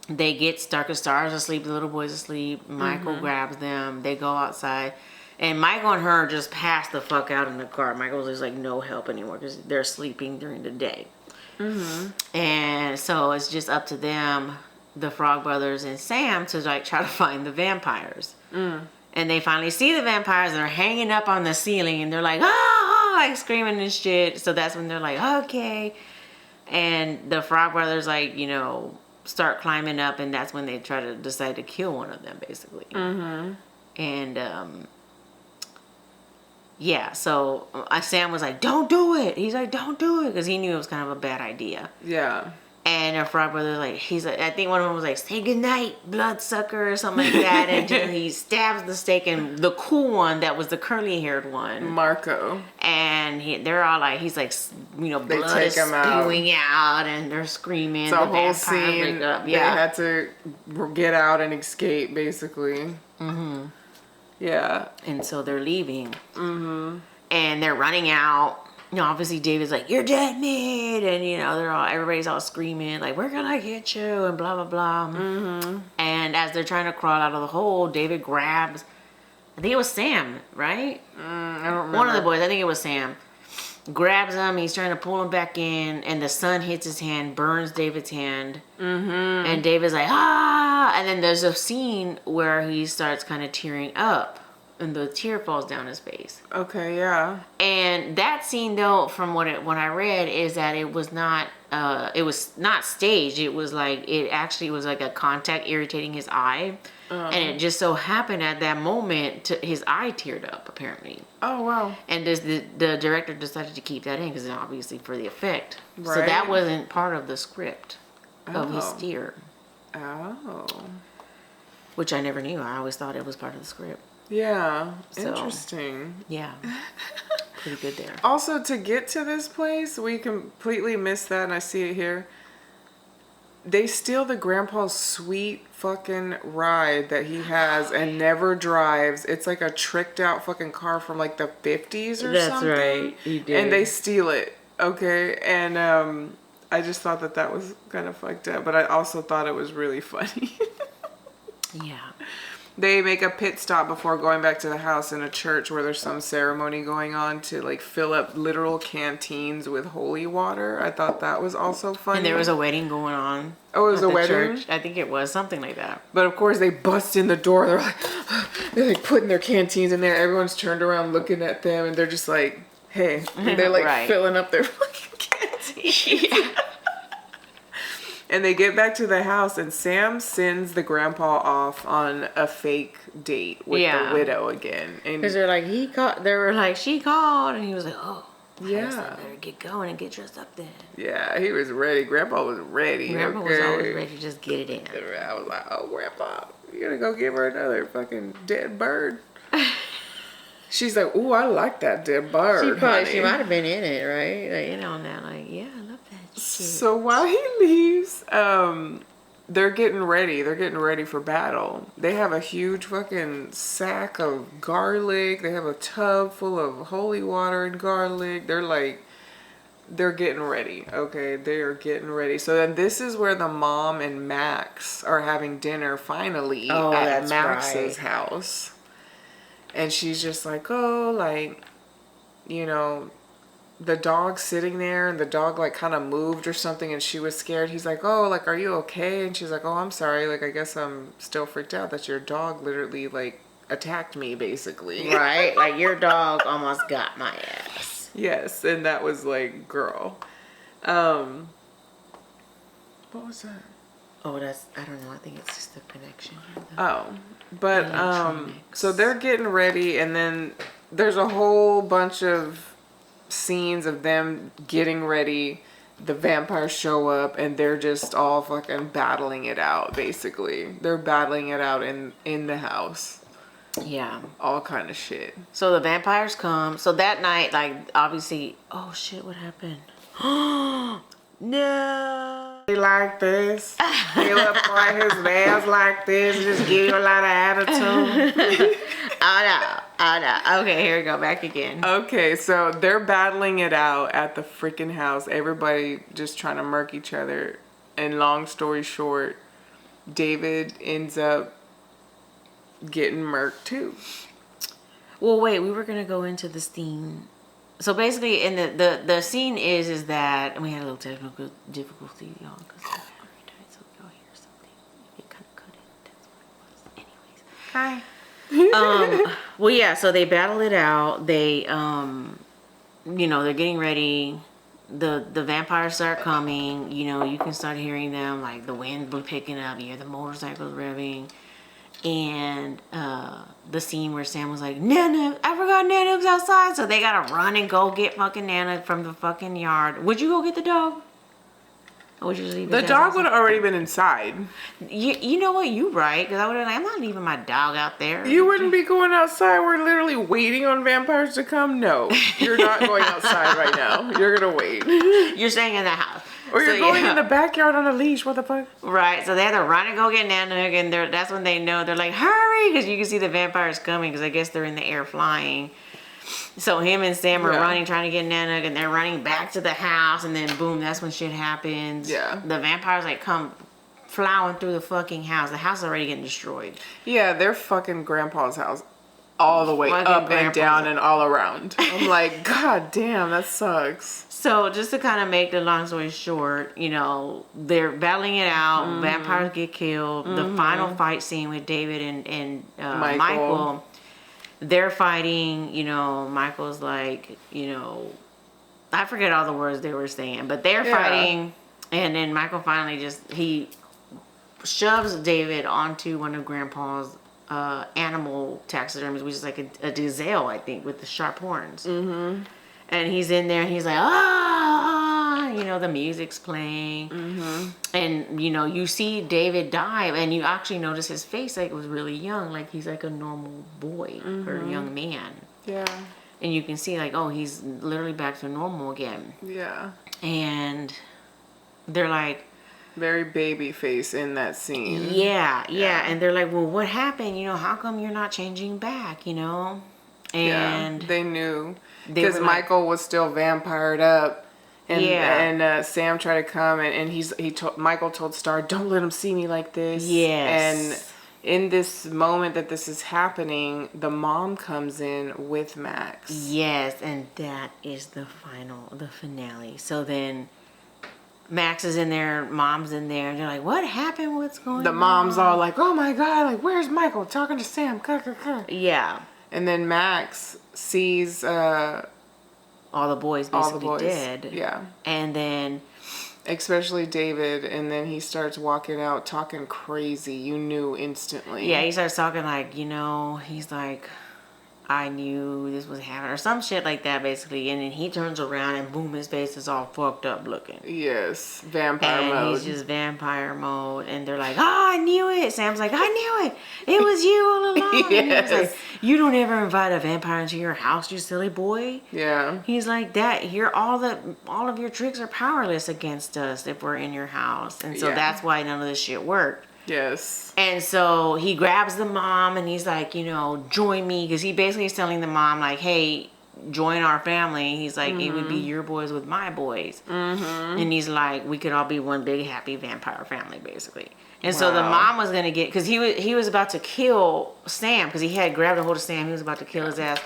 They get Star, because Star's asleep. The little boy's asleep. Michael grabs them. They go outside. And Michael and her just pass the fuck out in the car. Michael's just like no help anymore because they're sleeping during the day. And so it's just up to them, the Frog Brothers and Sam, to like try to find the vampires. And they finally see the vampires. They're hanging up on the ceiling, and they're like, like screaming and shit. So that's when they're like, okay. And the Frog Brothers, like, you know, start climbing up, and that's when they try to decide to kill one of them, basically. And yeah, so Sam was like, don't do it. He's like, don't do it, because he knew it was kind of a bad idea. Yeah. And our Frog Brother, like, he's like, I think one of them was like, say goodnight, bloodsucker, or something like that. And he stabs the stake, and the cool one, that was the curly-haired one, Marco. And they're all like, he's like, you know, They blood take is him spewing out, and they're screaming. It's a whole scene. They had to get out and escape, basically. Yeah. And so they're leaving. And they're running out. You know, obviously David's like, you're dead meat. And, you know, everybody's all screaming, like, we're gonna get you, and blah, blah, blah. And as they're trying to crawl out of the hole, David grabs, I think it was Sam, right? I don't remember. One of the boys, I think it was Sam, grabs him. He's trying to pull him back in, and the sun hits his hand, burns David's hand. And David's like, and then there's a scene where he starts kind of tearing up, and the tear falls down his face. Okay, yeah. And that scene, though, from what I read, is that it was not staged. It was like, it actually was like a contact irritating his eye. And it just so happened at that moment, his eye teared up, apparently. Oh, wow. And the director decided to keep that in because obviously for the effect. Right. So that wasn't part of the script of his tear. Oh. Which I never knew. I always thought it was part of the script. Yeah. So, interesting. Yeah. pretty good there. Also, to get to this place, we completely missed that, and I see it here. They steal the grandpa's sweet fucking ride that he has and never drives. It's like a tricked out fucking car from like the 50s or That's something. right. He did. And they steal it. Okay. And I just thought that was kind of fucked up, but I also thought it was really funny. Yeah. They make a pit stop before going back to the house in a church where there's some ceremony going on to like fill up literal canteens with holy water. I thought that was also funny. And there was a wedding going on. Oh, it was at a the wedding? church. I think it was something like that. But of course they bust in the door. They're like putting their canteens in there. Everyone's turned around looking at them and they're just like, hey. And they're like Right. filling up their fucking canteens. Yeah. And they get back to the house and Sam sends the grandpa off on a fake date with the widow again. Because they're like, they were like, she called. And he was like, oh. Yeah. I guess I better get going and get dressed up then. Yeah, he was ready. Grandpa was ready. Grandpa was always ready to just get it in. I was like, oh, Grandpa, you gotta go give her another fucking dead bird. She's like, ooh, I like that dead bird. She might have been in it, right? Like, you know, now, like, yeah, I love that shit. So while he leaves, they're getting ready. They're getting ready for battle. They have a huge fucking sack of garlic. They have a tub full of holy water and garlic. They're getting ready. Okay, they are getting ready. So then this is where the mom and Max are having dinner finally at Max's house. And she's just like, oh, like, you know, the dog's sitting there and the dog like kind of moved or something and she was scared. He's like, oh, like, are you okay? And she's like, oh, I'm sorry. Like, I guess I'm still freaked out that your dog literally like attacked me basically. Right? Like your dog almost got my ass. Yes. And that was like, girl. What was that? Oh, I don't know. I think it's just the connection. Oh, but so they're getting ready and then there's a whole bunch of scenes of them getting ready. The vampires show up and they're just all fucking battling it out basically. They're battling it out in the house. Yeah. All kind of shit. So the vampires come. So that night, like, obviously, oh shit, what happened? No. He like this. He look for his nails like this. Just give you a lot of attitude. Oh no. Okay, here we go. Back again. Okay, so they're battling it out at the freaking house. Everybody just trying to murk each other. And long story short, David ends up getting murked too. Well, wait, we were gonna go into the scene. So basically, in the scene is that, and we had a little technical difficulty, y'all, because every time so y'all hear something, it kind of cut in. That's what it was. Anyways. Hi. Well, yeah. So they battle it out. They, you know, they're getting ready. The vampires start coming. You know, you can start hearing them, like the wind picking up. You hear the motorcycles revving. And the scene where Sam was like, Nana, I forgot Nana's outside. So they gotta run and go get fucking Nana from the fucking yard. Would you go get the dog? Or would you leave The dog would have already been inside. You know what? You right. Because I would have like, I'm not leaving my dog out there. You wouldn't be going outside. We're literally waiting on vampires to come. No, you're not going outside right now. You're gonna wait. You're staying in the house. Or you're going in the backyard on a leash. What the fuck? Right. So they have to run and go get Nana, and that's when they know. They're like, hurry! Because you can see the vampires coming, because I guess they're in the air flying. So him and Sam are running, trying to get Nana, and they're running back to the house, and then boom, that's when shit happens. Yeah. The vampires like come plowing through the fucking house. The house is already getting destroyed. Yeah, they're fucking grandpa's house. All the way Fucking up and grandpa's down and all around. I'm like, god damn, that sucks. So just to kind of make the long story short, you know, they're battling it out. Vampires get killed. The final fight scene with David and Michael, they're fighting. You know, Michael's like, you know, I forget all the words they were saying, but they're fighting. And then Michael finally he shoves David onto one of Grandpa's animal taxidermies, which is like a gazelle, I think, with the sharp horns. Mm-hmm. And he's in there and he's like, ah, you know, the music's playing. Mm-hmm. And, you know, you see David dive and you actually notice his face like it was really young, like he's like a normal boy or young man. Yeah. and you can see like, oh, he's literally back to normal again. Yeah. And they're like, Very baby face in that scene. yeah. And they're like, well, what happened? You know, how come you're not changing back, you know? And they knew. they Because were like- Michael was still vampired up. And, Yeah. and Sam tried to come, and Michael told Star, don't let him see me like this. Yes. And in this moment that this is happening, the mom comes in with Max. Yes, and that is the finale. So then Max is in there, Mom's in there, and they're like, what happened? What's going on? The mom's all like, oh my God, like, where's Michael? Talking to Sam. Yeah. And then Max sees All the boys all basically the boys. dead. Yeah. And then Especially David, and then he starts walking out talking crazy. You knew instantly. yeah, he starts talking like, you know, he's like, I knew this was happening or some shit like that basically. And then he turns around and boom, his face is all fucked up looking. Yes, vampire And mode. he's just vampire mode. And they're like, oh, I knew it. Sam's like, I knew it. It was you all along. And he was like, you don't ever invite a vampire into your house, you silly boy. Yeah. He's like, that you're all of your tricks are powerless against us if we're in your house. And so Yeah. that's why none of this shit worked. Yes. And so he grabs the mom and he's like, you know, join me. Because he basically is telling the mom, like, hey, join our family. He's like, it would be your boys with my boys. Mm-hmm. And he's like, we could all be one big happy vampire family, basically. And so the mom was going to get, because he was about to kill Sam. Because he had grabbed a hold of Sam. He was about to kill his ass.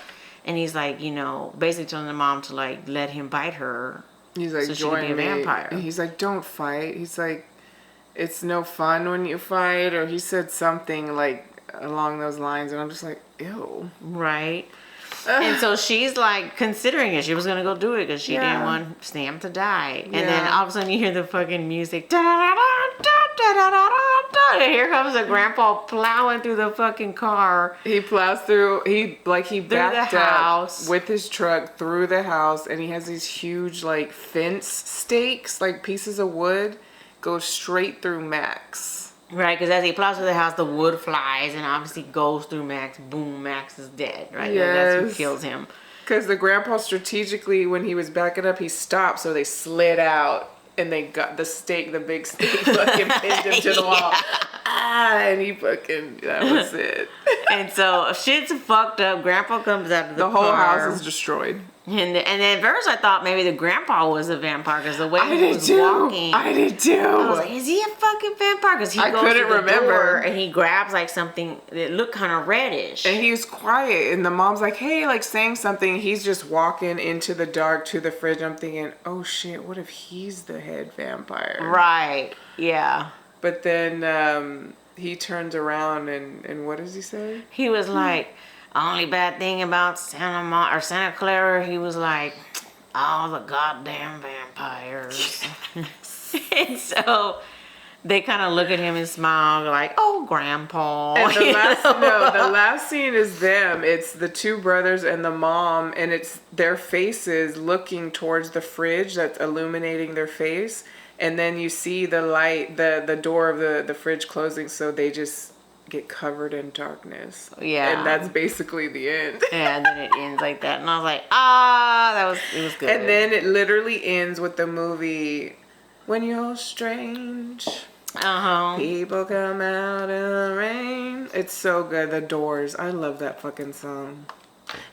And he's like, you know, basically telling the mom to, like, let him bite her. He's like, so she could join be a me. vampire. And he's like, don't fight. He's like, it's no fun when you fight. Or he said something like along those lines. And I'm just like, ew. Right. And so she's like considering it. She was gonna go do it because she didn't want Sam to die. And then all of a sudden you hear the fucking music. Da, da, da, da, da, da, da, da, and here comes a grandpa plowing through the fucking car. He plows through. He backed the up house. with his truck through the house, and he has these huge like fence stakes, like pieces of wood, go straight through Max. Right, because as he plows through the house, the wood flies and obviously goes through Max. Boom, Max is dead. Right, that's who kills him. Because the grandpa strategically, when he was backing up, he stopped, so they slid out. And they got the stake, the big stake, fucking pinned him to the wall. And he fucking, that was it. And so shit's fucked up. Grandpa comes out of the whole car. house is destroyed. And at first I thought maybe the grandpa was a vampire because the way I he did was too. walking. I did too. I was like, is he a fucking vampire? Because he I goes couldn't to the remember. door and he grabs like something that looked kind of reddish. And he was quiet, and the mom's like, hey, like saying something. He's just walking into the dark to the fridge. I'm thinking, oh shit, what if he's the head vampire? Right. Yeah. But then he turns around and what does he say? He was like, only bad thing about Santa Clara, he was like, all the goddamn vampires. And so they kind of look at him and smile like, oh, grandpa. And the last scene is them. It's the two brothers and the mom, and it's their faces looking towards the fridge that's illuminating their face. And then you see the light, the door of the fridge closing, so they just get covered in darkness. Yeah. And that's basically the end. Yeah, and then it ends like that. And I was like, it was good. And then it literally ends with the movie, when you're strange, people come out in the rain. It's so good. The Doors. I love that fucking song.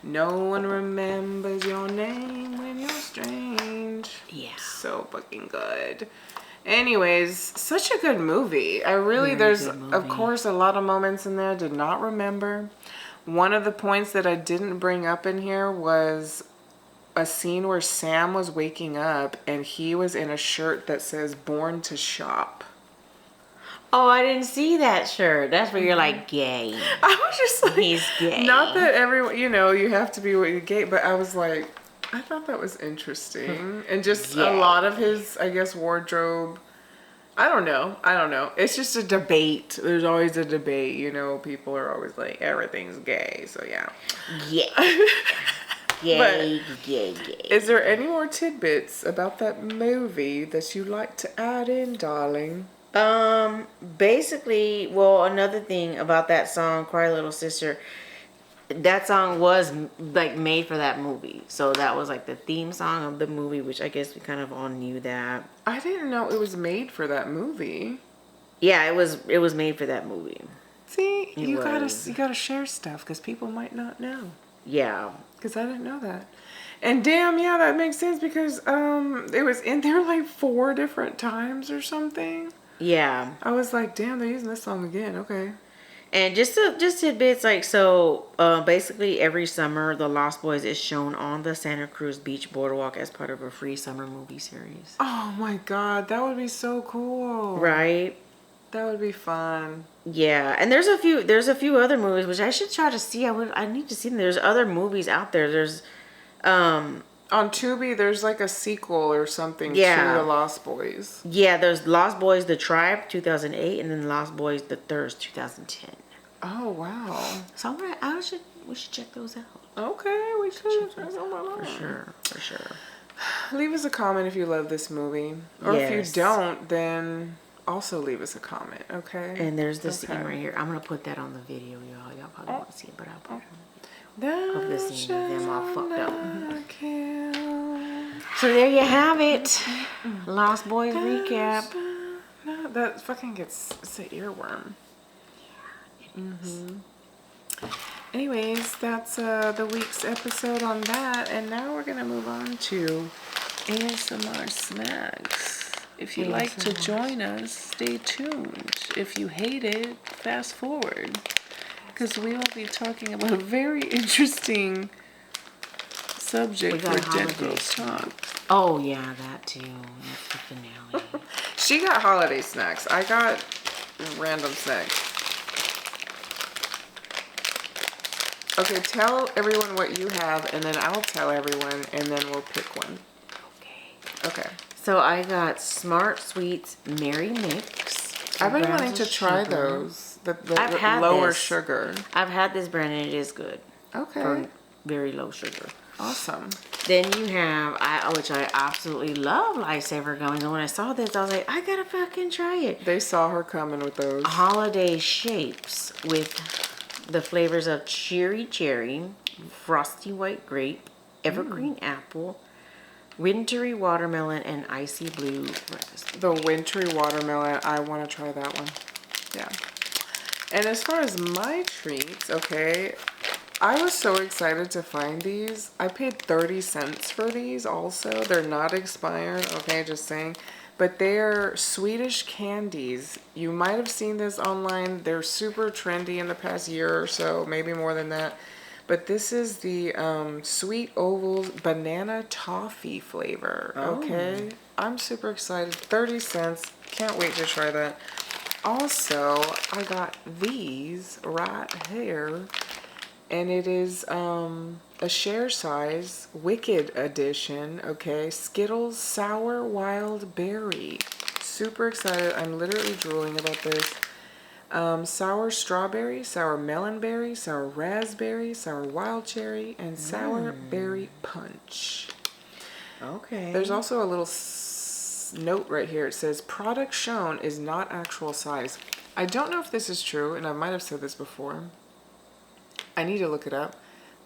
No one remembers your name when you're strange. Yeah. So fucking good. Anyways, such a good movie. There's of course a lot of moments in there I did not remember. One of the points that I didn't bring up in here was a scene where Sam was waking up and he was in a shirt that says Born to Shop. Oh, I didn't see that shirt. That's where you're like, gay. I was just like, he's gay. Not that everyone, you have to be gay, but I was like, I thought that was interesting. And just a lot of his, I guess, wardrobe. I don't know. It's just a debate. There's always a debate, people are always like, everything's gay. So yeah. Yeah. Gay. Is there any more tidbits about that movie that you'd like to add in, darling? Basically, well, another thing about that song, Cry Little Sister, that song was like made for that movie. So that was like the theme song of the movie, which I guess we kind of all knew that. I didn't know it was made for that movie. Yeah, it was made for that movie. See, It you was. gotta share stuff because people might not know. Yeah. Because I didn't know that. And damn, yeah, that makes sense because it was in there like 4 different times or something. Yeah. I was like, damn, they're using this song again. Okay. And just tidbits like so. Basically, every summer, The Lost Boys is shown on the Santa Cruz Beach Boardwalk as part of a free summer movie series. Oh my god, that would be so cool. Right. That would be fun. Yeah, and there's a few other movies which I should try to see. I need to see them. There's other movies out there. There's On Tubi, there's like a sequel or something Yeah. to The Lost Boys. yeah, there's Lost Boys The Tribe 2008 and then Lost Boys The Thirst 2010. Oh, wow. So we should check those out. Okay, we should. For sure. For sure. Leave us a comment if you love this movie. Or if Yes. you don't, then also leave us a comment, okay? And there's the scene Okay. right here. I'm gonna put that on the video, y'all. Y'all probably won't see it, but I'll put it on the Thou Of the scene of them all fucked up. shalt not kill. So there you have it. Lost Boys recap. No, that fucking it's an earworm. Anyways, that's the week's episode on that, and now we're gonna move on to ASMR snacks. If you like to ASMR. join us, stay tuned. If you hate it, fast forward, because we will be talking about a very interesting subject We for got Dead holidays. Girls Talk. Oh yeah, that too. That's the finale. She got holiday snacks. I got random snacks. Okay, tell everyone what you have, and then I'll tell everyone, and then we'll pick one. Okay. Okay. So I got Smart Sweets Merry Mix. I've been grams wanting to of try sugar. those. The I've had lower this. sugar. I've had this brand and it is good. Okay. For very low sugar. Awesome. Then you have, which I absolutely love, Lifesaver gummies. And when I saw this, I was like, I gotta fucking try it. They saw her coming with those. Holiday shapes with the flavors of cherry, frosty white grape, evergreen apple, wintry watermelon, and icy blue raspberry. The wintry watermelon. I want to try that one. Yeah. And as far as my treats, okay, I was so excited to find these. I paid 30 cents for these also. They're not expired, okay, just saying. But they're Swedish candies. You might have seen this online. They're super trendy in the past year or so, maybe more than that. But this is the Sweet Ovals Banana Toffee flavor, okay? I'm super excited. 30 cents. Can't wait to try that. Also, I got these right here. And it is a share size Wicked edition, okay? Skittles Sour Wild Berry. Super excited. I'm literally drooling about this. Sour strawberry, sour melon berry, sour raspberry, sour wild cherry, and sour berry punch. Okay. There's also a little note right here. It says, product shown is not actual size. I don't know if this is true, and I might have said this before. I need to look it up.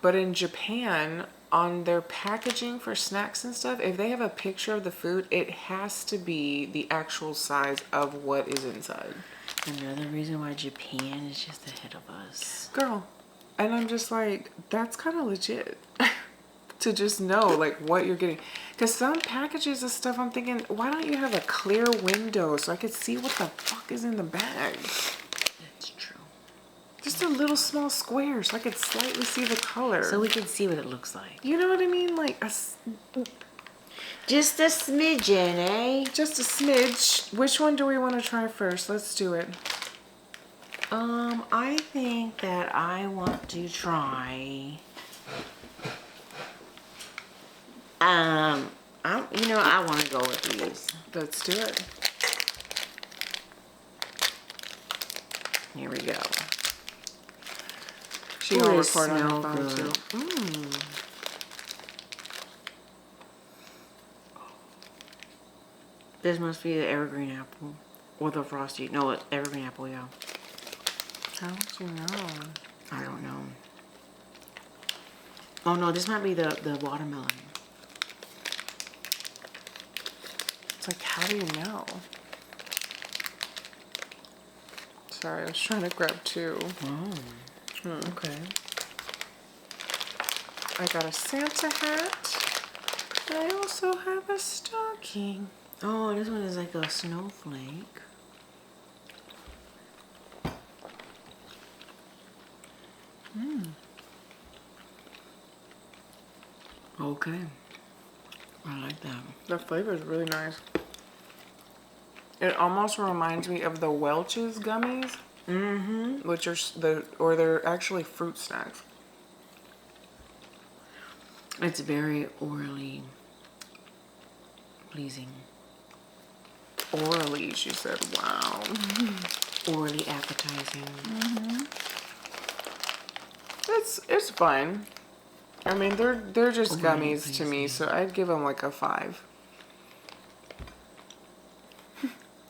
But in Japan, on their packaging for snacks and stuff, if they have a picture of the food, it has to be the actual size of what is inside. Another reason why Japan is just ahead of us. Girl. And I'm just like, that's kind of legit. To just know, like, what you're getting. Because some packages of stuff, I'm thinking, why don't you have a clear window so I could see what the fuck is in the bag? That's true. Just a little small square so I could slightly see the color. So we can see what it looks like. You know what I mean? Like, Just a smidgen, eh? just a smidge. Which one do we want to try first? Let's do it. I think that I want to try. I want to go with these. Let's do it. Here we go. She Ooh, will they record on her smell phone good. too. This must be the evergreen apple. Or the frosty. No, it's evergreen apple, yeah. How would you know? I don't know. Oh no, this might be the watermelon. It's like, how do you know? Sorry, I was trying to grab two. Okay. I got a Santa hat. I also have a stocking. Oh, this one is like a snowflake. Okay. I like that. The flavor is really nice. It almost reminds me of the Welch's gummies. Mm-hmm. Which are they're actually fruit snacks. It's very orally pleasing. Orally, she said. Wow. Orally appetizing. It's fine. I mean, they're just Orally gummies to me, pleasing. so I'd give them like a 5.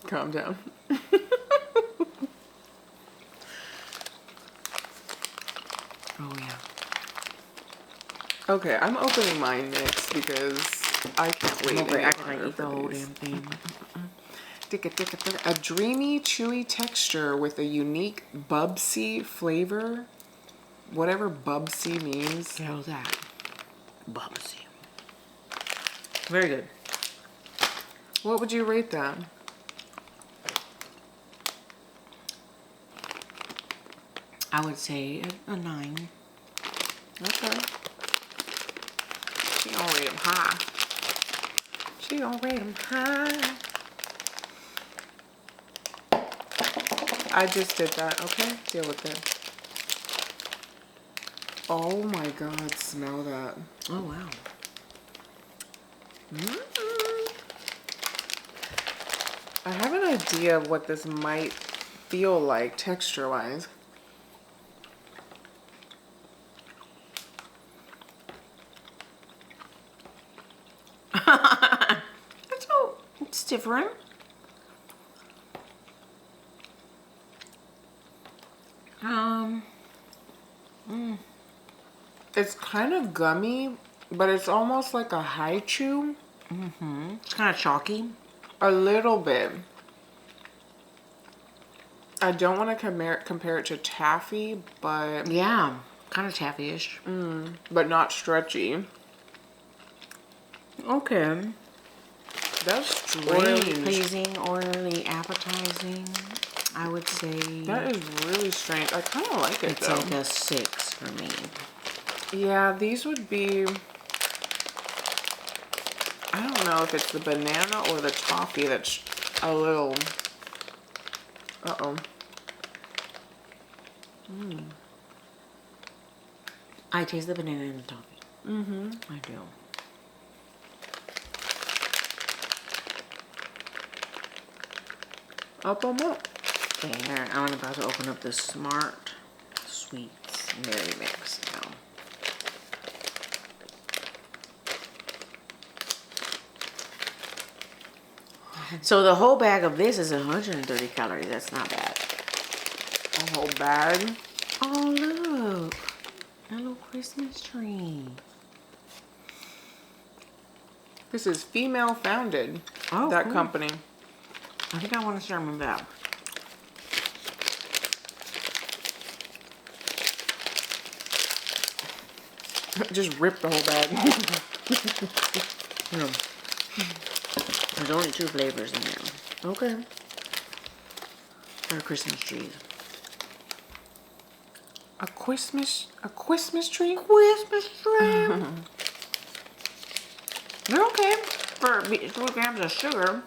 Calm down. Oh yeah. Okay, I'm opening mine next because I can't wait. Okay, any I can longer eat the for whole these. damn thing. A dreamy, chewy texture with a unique bubsy flavor. Whatever bubsy means. How's that? Bubbsy. Very good. What would you rate that? I would say a 9. Okay. She gonna rate them high. She gonna rate them high. I just did that, okay? Deal with it. Oh my god, smell that. Oh wow. I have an idea of what this might feel like texture-wise. It's different. It's kind of gummy, but it's almost like a high chew. It's kind of chalky. A little bit. I don't want to compare it to taffy, but Yeah, kind of taffy-ish. but not stretchy. Okay. That's Orally strange. pleasing, orally appetizing. I would say That is really strange. I kind of like it it's though. like a 6 for me. Yeah, these would be. I don't know if it's the banana or the toffee that's a little. Uh-oh. I taste the banana and the toffee. I do. Up 'em up. There, I'm about to open up the Smart Sweets Berry Mix now. So the whole bag of this is 130 calories. That's not bad. A whole bag. Oh, look. A little Christmas tree. This is female founded. Oh, that cool. company. I think I want to start with that. Just rip the whole bag. There's only 2 flavors in there. Okay. For Christmas trees. A Christmas tree? Christmas tree. They're okay for 4 grams of sugar.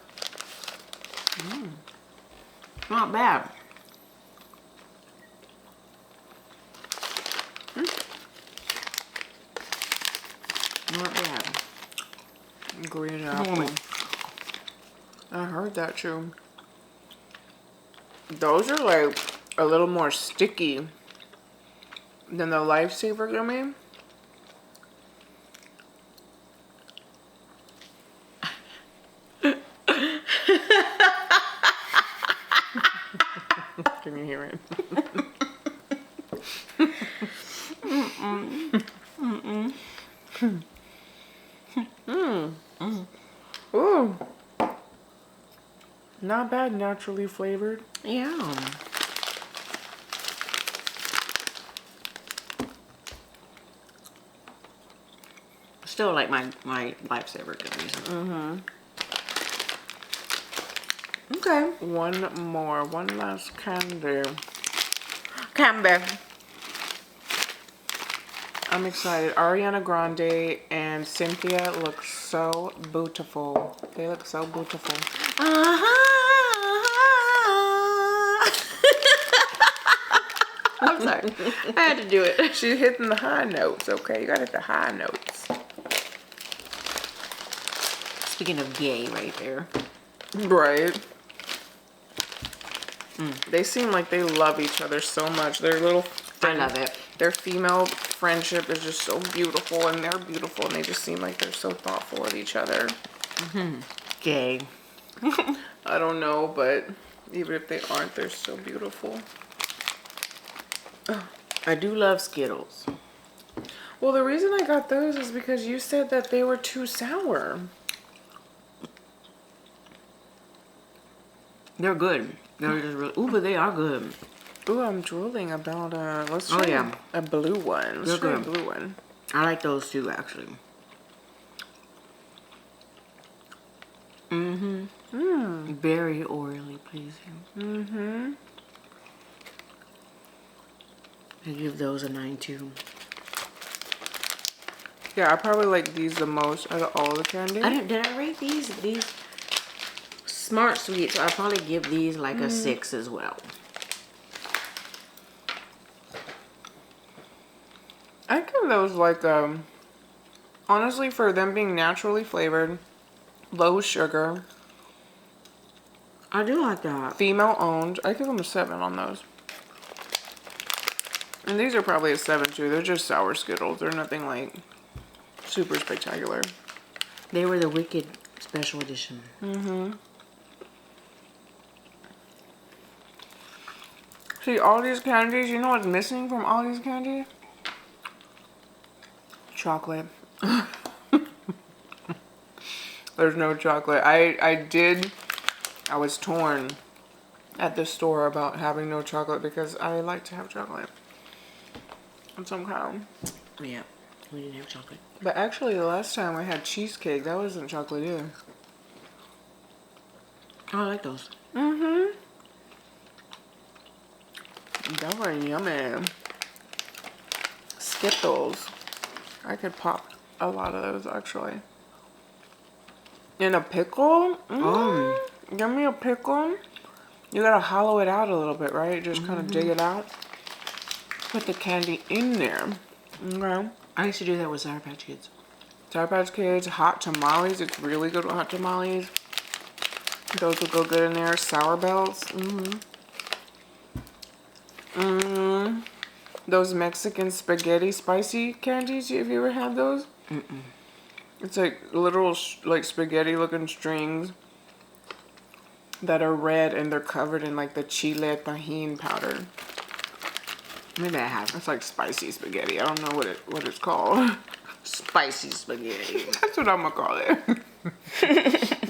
Not bad. Not bad. Green apple. I heard that too. Those are like a little more sticky than the Lifesaver gummy. Can you hear it? Ooh. Not bad, naturally flavored. Yeah. Still like my lifesaver cookies. Okay. One last candy. Canberra. I'm excited. Ariana Grande and Cynthia look so beautiful. They look so beautiful. I'm sorry. I had to do it. She's hitting the high notes, okay? You gotta hit the high notes. Speaking of gay right there. Right. They seem like they love each other so much. Their little I love it. Their female friendship is just so beautiful, and they're beautiful, and they just seem like they're so thoughtful of each other. Gay. I don't know, but even if they aren't, they're so beautiful. I do love Skittles. Well, the reason I got those is because you said that they were too sour. They're good. They're just really, ooh, but they are good. Ooh, I'm drooling about let's try a blue one. Let's They're try a good. blue one. I like those too, actually. Very orally pleasing. I give those a 9 too. Yeah, I probably like these the most out of all the candy. Did I rate these Smart Sweets? I'll probably give these like a 6 as well. I give those like honestly, for them being naturally flavored, low sugar, I do like that. female owned, I give them a 7 on those. And these are probably a 7 too. They're just sour Skittles. They're nothing like super spectacular. They were the Wicked Special Edition. See, all these candies, you know what's missing from all these candies? Chocolate. There's no chocolate. I was torn at the store about having no chocolate because I like to have chocolate of some kind. Yeah, we didn't have chocolate. But actually, the last time I had cheesecake, that wasn't chocolate either. Oh, I like those. That were yummy. Skittles. I could pop a lot of those actually. In a pickle? Give me a pickle. You gotta hollow it out a little bit, right? Just kind of dig it out. Put the candy in there. Okay. I used to do that with Sour Patch Kids. Sour Patch Kids, hot tamales. It's really good with hot tamales. Those will go good in there. Sour Belts. Those Mexican spaghetti spicy candies. Have you ever had those? It's like literal like spaghetti looking strings that are red and they're covered in like the chile tajin powder. Maybe I have. It's like spicy spaghetti. I don't know what it's called. Spicy spaghetti. That's what I'm gonna call it.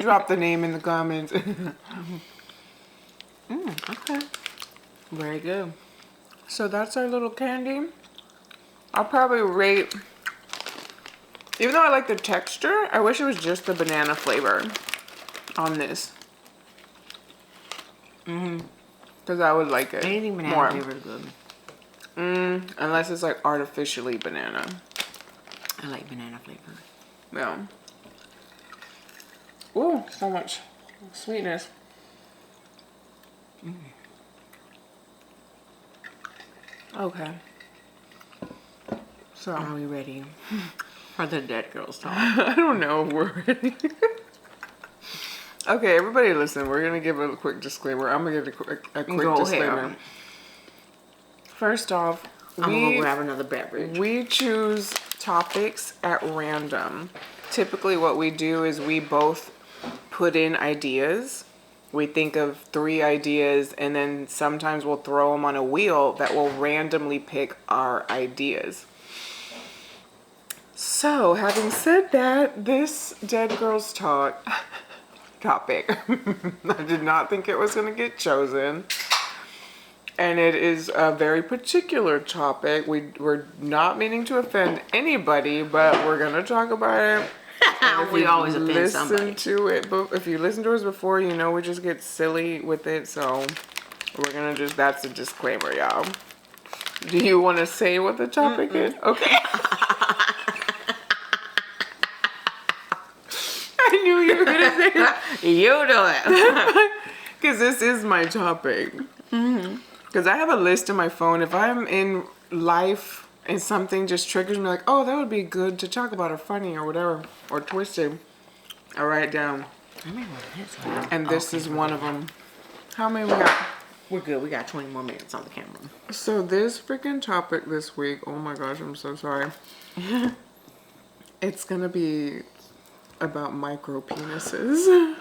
Drop the name in the comments. Okay. Very good. So that's our little candy. I'll probably rate, even though I like the texture, I wish it was just the banana flavor on this. Because I would like it Anything banana more. flavor is good. Unless it's like artificially banana. I like banana flavor. Yeah. Ooh, so much sweetness. Okay. So Are we ready for the Dead Girls talk? I don't know if we're ready. Okay, everybody listen. We're going to give a quick disclaimer. I'm going to give a quick Go disclaimer. ahead. First off, I'm going to go grab another beverage. we choose topics at random. Typically what we do is we both put in ideas. We think of 3 ideas and then sometimes we'll throw them on a wheel that will randomly pick our ideas. So So, having said that, this Dead Girls Talk topic, I did not think it was going to get chosen. And it is a very particular topic. We're not meaning to offend anybody, but we're going to talk about it. We always offend somebody. If you listen to us before, you know we just get silly with it. So, we're going to that's a disclaimer, y'all. Do you want to say what the topic is? Okay. I knew you were gonna say it. You do it. Because this is my topic. Because I have a list in my phone. If I'm in life and something just triggers me, like, oh, that would be good to talk about, or funny, or whatever, or twisted, I write it down. And this is one of them. How many we got? We're good. We got 20 more minutes on the camera. So this freaking topic this week, oh my gosh, I'm so sorry. It's gonna be about micro penises.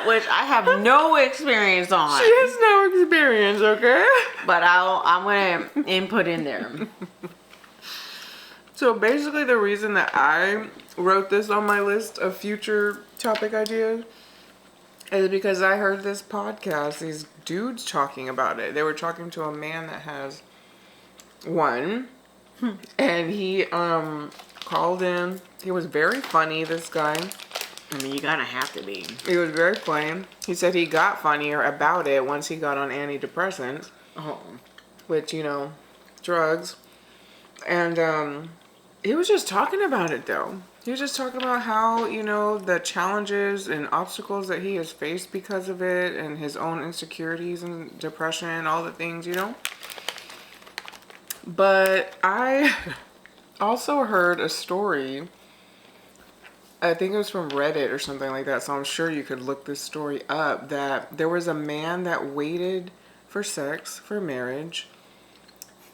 Which I have no experience on. She has no experience, okay? But I'm gonna input in there. So basically the reason that I wrote this on my list of future topic ideas is because I heard this podcast, these dudes talking about it. They were talking to a man that has one, and he called in. He was very funny, this guy. I mean, you gotta have to be. He was very funny. He said he got funnier about it once he got on antidepressants, which, you know, drugs. And he was just talking about it, though. He was just talking about how, you know, the challenges and obstacles that he has faced because of it, and his own insecurities and depression, all the things, you know. But I also heard a story, I think it was from Reddit or something like that, so I'm sure you could look this story up, that there was a man that waited for sex, for marriage,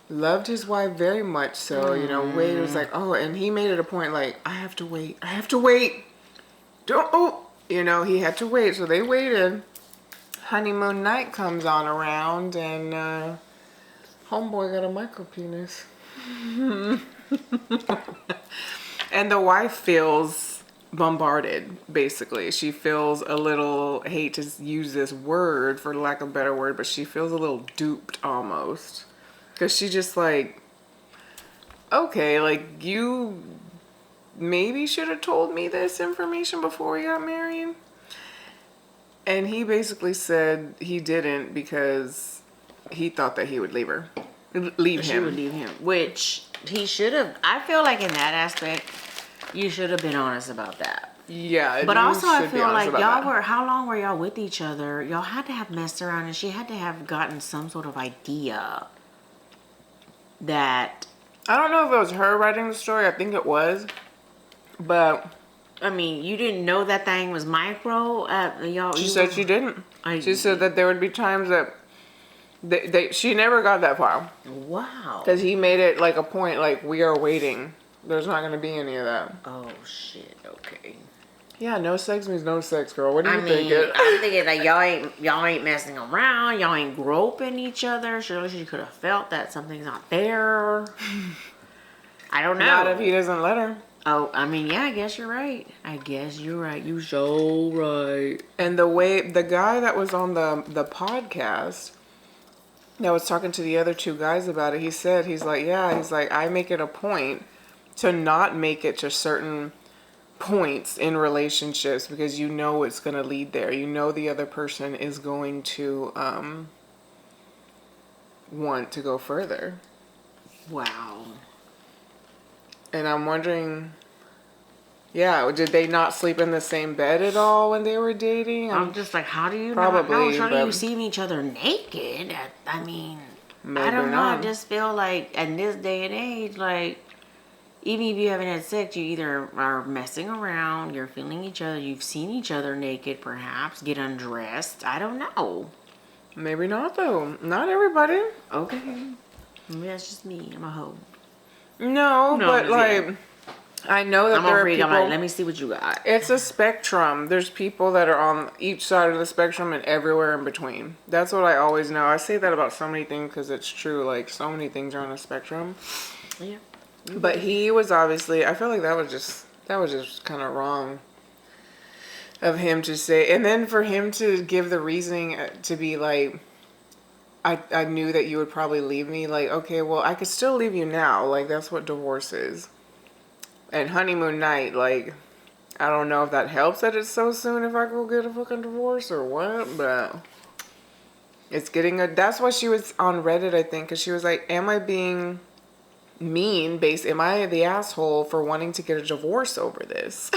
loved his wife very much so, you know, waited, was like, oh, and he made it a point, like, I have to wait, you know, he had to wait, so they waited. Honeymoon night comes on around, and homeboy got a micro penis. And the wife feels bombarded, basically. She feels a little, I hate to use this word for lack of a better word, but she feels a little duped almost. Because she just like, okay, like, you maybe should have told me this information before we got married. And he basically said he didn't because he thought that he would leave her. She would leave him, which he should have. I feel like in that aspect, you should have been honest about that. Yeah. But also I feel like how long were y'all with each other? Y'all had to have messed around, and she had to have gotten some sort of idea that. I don't know if it was her writing the story. I think it was. But. I mean, you didn't know that thing was micro? She said she didn't. She said that there would be times that she never got that far. Wow. Because he made it like a point, like, we are waiting. There's not going to be any of that. Oh, shit. Okay. Yeah, no sex means no sex, girl. What do you think? I'm thinking like y'all ain't messing around. Y'all ain't groping each other. Surely she could have felt that something's not there. I don't know. Not if he doesn't let her. Oh, I mean, yeah, I guess you're right. You so right. And the guy that was on the podcast that was talking to the other two guys about it, he's like, I make it a point to not make it to certain points in relationships because you know it's going to lead there. You know the other person is going to want to go further. Wow. And I'm wondering, did they not sleep in the same bed at all when they were dating? I'm just like, how do you probably know? How do you see each other naked? I mean, I don't know. I just feel like in this day and age, like, even if you haven't had sex, you either are messing around, you're feeling each other, you've seen each other naked, perhaps, get undressed. I don't know. Maybe not, though. Not everybody. Okay. Maybe that's just me. I'm a hoe. No, but like, I know that I'm there a are freak. people. I'm like, let me see what you got. It's a spectrum. There's people that are on each side of the spectrum and everywhere in between. That's what I always know. I say that about so many things because it's true. Like, so many things are on a spectrum. Yeah. But he was obviously, I feel like that was just kind of wrong of him to say. And then for him to give the reasoning to be like, I knew that you would probably leave me. Like, okay, well, I could still leave you now. Like, that's what divorce is. And honeymoon night, like, I don't know if that helps that it's so soon if I go get a fucking divorce or what, but it's getting a. That's why she was on Reddit, I think, because she was like, am I being mean am I the asshole for wanting to get a divorce over this?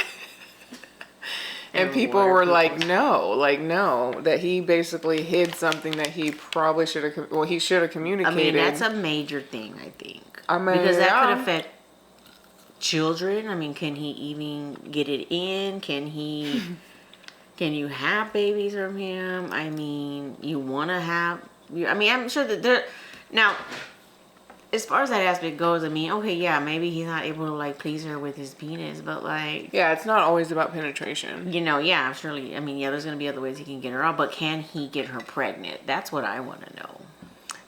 And people were like, no, that he basically hid something that he probably should have, well, he should have I communicated. mean, that's a major thing, I think. I mean, because that yeah. could affect children. I mean, can he even get it in? Can you have babies from him? I mean, you want to have, I mean, I'm sure that there, now, as far as that aspect goes, I mean, okay, yeah, maybe he's not able to, like, please her with his penis, but, like... Yeah, it's not always about penetration. You know, yeah, surely, I mean, yeah, there's going to be other ways he can get her out, but can he get her pregnant? That's what I want to know.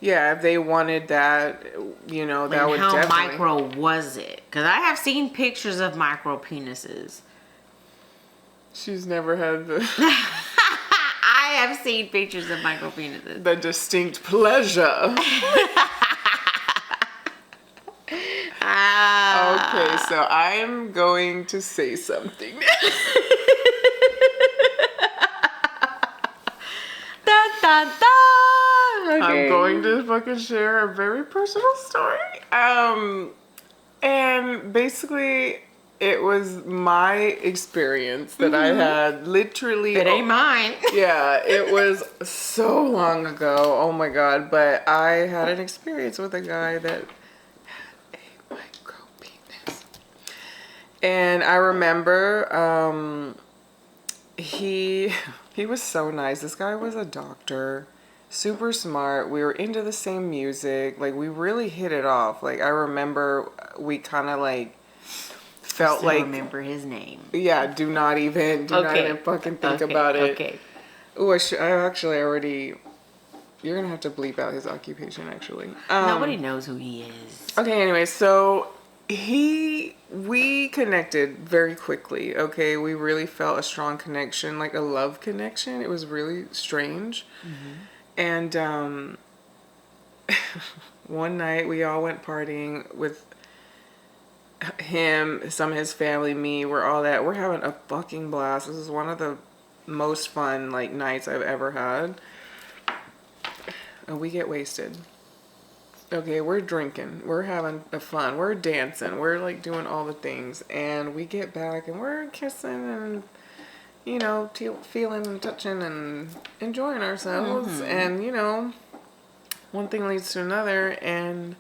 Yeah, if they wanted that, you know, that would definitely... how micro was it? Because I have seen pictures of micro penises. She's never had the... I have seen pictures of micro penises. The distinct pleasure. Okay, so I'm going to say something. Dun, dun, dun. Okay. I'm going to fucking share a very personal story. And basically, it was my experience that I had literally. It ain't mine. Yeah, it was so long ago. Oh my God. But I had an experience with a guy that had a micro penis. And I remember he was so nice. This guy was a doctor. Super smart. We were into the same music. Like, we really hit it off. Like, I remember we kind of like felt Still like remember his name. Yeah, do not even fucking think about it. Okay. Oh, I actually already. You're gonna have to bleep out his occupation. Actually, Nobody knows who he is. Okay. Anyway, so we connected very quickly. Okay, we really felt a strong connection, like a love connection. It was really strange. Mm-hmm. And one night we all went partying with him, some of his family, me. We're having a fucking blast. This is one of the most fun like nights I've ever had. And we get wasted. Okay, we're drinking, we're having fun, we're dancing, we're like doing all the things, and we get back and we're kissing and, you know, feeling and touching and enjoying ourselves. Mm-hmm. And, you know, one thing leads to another, and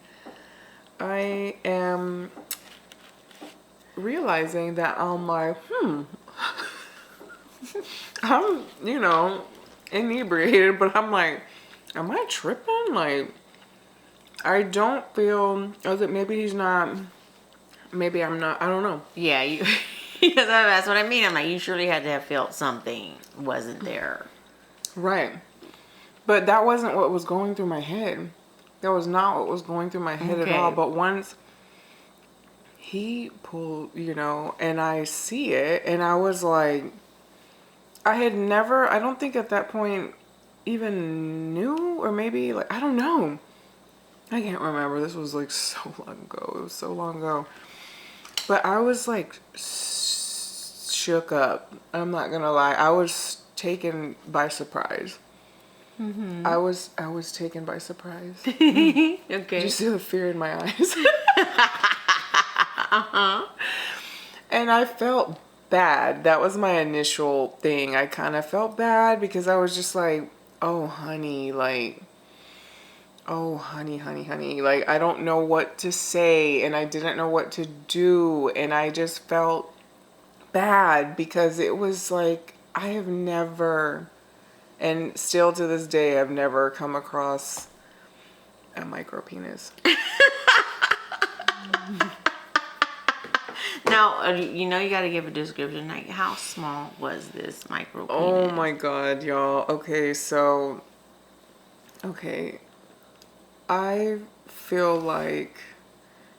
I am realizing that I'm like, I'm, you know, inebriated, but I'm like, am I tripping? Like, I don't feel, I was like, maybe he's not, maybe I'm not, I don't know. Yeah, because that's what I mean. I'm like, you surely had to have felt something wasn't there. Right. But that wasn't what was going through my head. That was not what was going through my head at all. But once he pulled, you know, and I see it, and I was like, I don't think at that point even knew, or maybe, like, I don't know. I can't remember. This was like so long ago. It was so long ago. But I was like shook up. I'm not gonna lie. I was taken by surprise. Mm-hmm. I was taken by surprise. Okay. Did you see the fear in my eyes? Uh-huh. And I felt bad. That was my initial thing. I kind of felt bad because I was just like, oh, honey, like, oh, honey. Like, I don't know what to say, and I didn't know what to do, and I just felt bad because it was like, I have never, and still to this day, I've never come across a micro penis. Now, you know, you got to give a description. Like, how small was this micro penis? Oh my god, y'all. Okay, I feel like,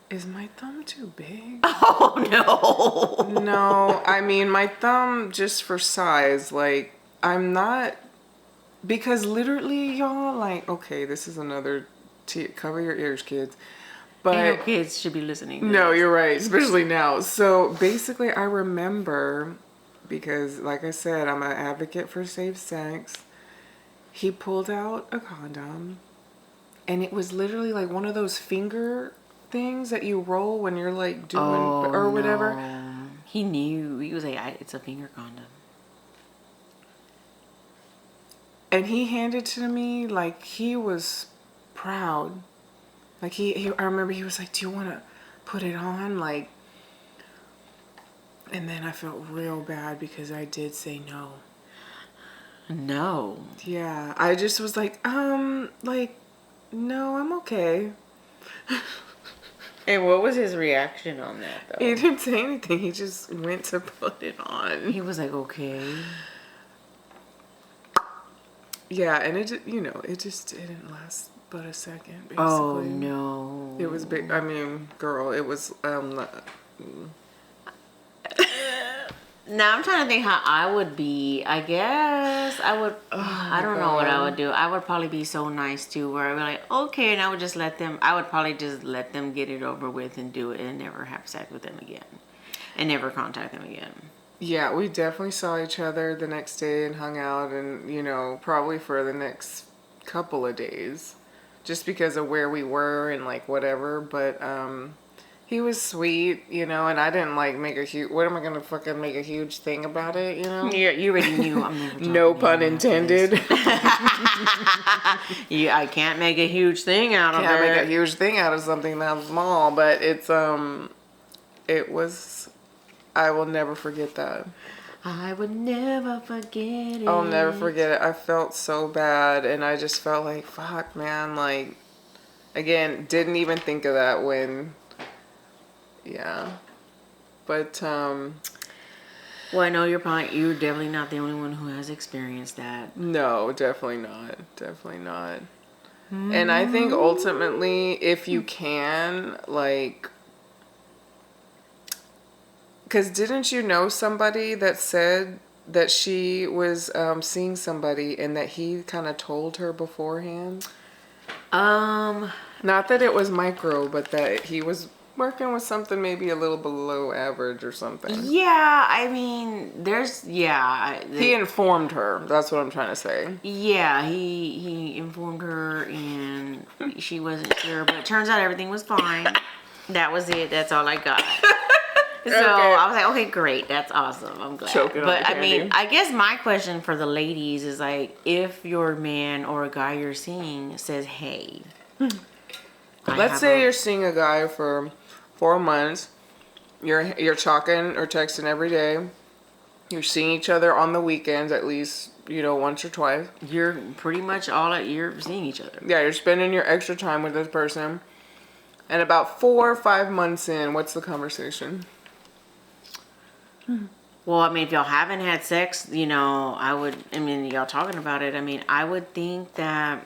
is my thumb too big? Oh no. No, I mean, my thumb, just for size, like, I'm not, because literally, y'all, like, okay, this is another, cover your ears, kids. But Ain't no kids should be listening to no, this. you're right, especially now. So basically, I remember, because like I said, I'm an advocate for safe sex. He pulled out a condom, and it was literally like one of those finger things that you roll when you're like doing or whatever. No. He knew. He was like, it's a finger condom. And he handed it to me like he was proud. Like I remember he was like, "Do you want to put it on?" Like, and then I felt real bad because I did say no. No. Yeah, I just was like, like, no, I'm okay. And what was his reaction on that, though? He didn't say anything. He just went to put it on. He was like, okay. Yeah, and it just didn't last but a second, basically. Oh, no. It was big. I mean, girl, it was, Now I'm trying to think how I would be. I guess I would. I don't know what I would do. I would probably be so nice too, where I'd be like, okay, and I would just let them. I would probably just let them get it over with and do it, and never have sex with them again, and never contact them again. yeah, we definitely saw each other the next day and hung out, and probably for the next couple of days, just because of where we were and like whatever. But he was sweet, and I didn't like make a huge. What am I gonna fucking make a huge thing about it? Yeah, you already knew. I'm never talking No to pun you after this. intended. Yeah, I can't make a huge thing out of it. Can't make a huge thing out of something that small, but it was. I will never forget that. I would never forget it. I'll never forget it. I felt so bad, and I just felt like, fuck, man. Like, again, didn't even think of that when. Yeah, but Well, I know you're definitely not the only one who has experienced that. no, definitely not, And I think ultimately, if you can, like, because didn't you know somebody that said that she was seeing somebody and that he kind of told her beforehand? Not that it was micro, but that he was working with something maybe a little below average or something. Yeah, I mean, He informed her. That's what I'm trying to say. Yeah, he informed her, and she wasn't sure, but it turns out everything was fine. That was it. That's all I got. So Okay. I was like, okay, great. That's awesome. I'm glad. Choking on But the I mean, candy. I guess my question for the ladies is like, if your man or a guy you're seeing says, hey, Let's say you're seeing a guy for 4 months. You're talking or texting every day. You're seeing each other on the weekends at least, once or twice. you're pretty much you're seeing each other. Yeah, you're spending your extra time with this person. And about 4 or 5 months in, what's the conversation? Well, I mean, if y'all haven't had sex, y'all talking about it, I would think that,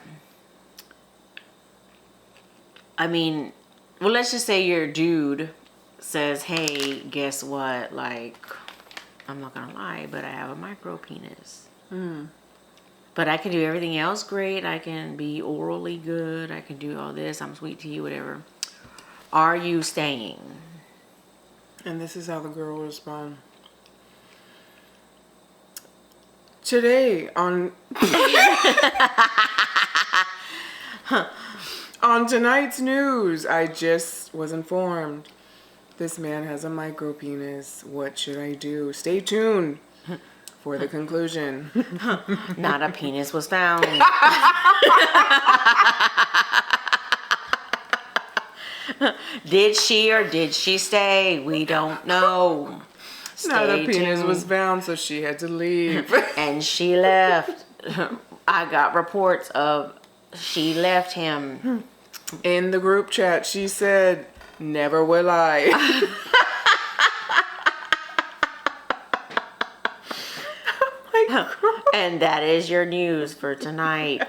well, let's just say your dude says, hey, guess what? Like, I'm not gonna lie, but I have a micro penis. But I can do everything else great. I can be orally good. I can do all this. I'm sweet to you, whatever. Are you staying? And this is how the girl will respond. Today on on tonight's news, I just was informed this man has a micro penis. What should I do? Stay tuned for the conclusion. Not a penis was found. Did she or did she stay? We don't know. Not a Stay penis tuned. was found, so she had to leave. And she left. I got reports of she left him. In the group chat, she said, "Never will I." And that is your news for tonight.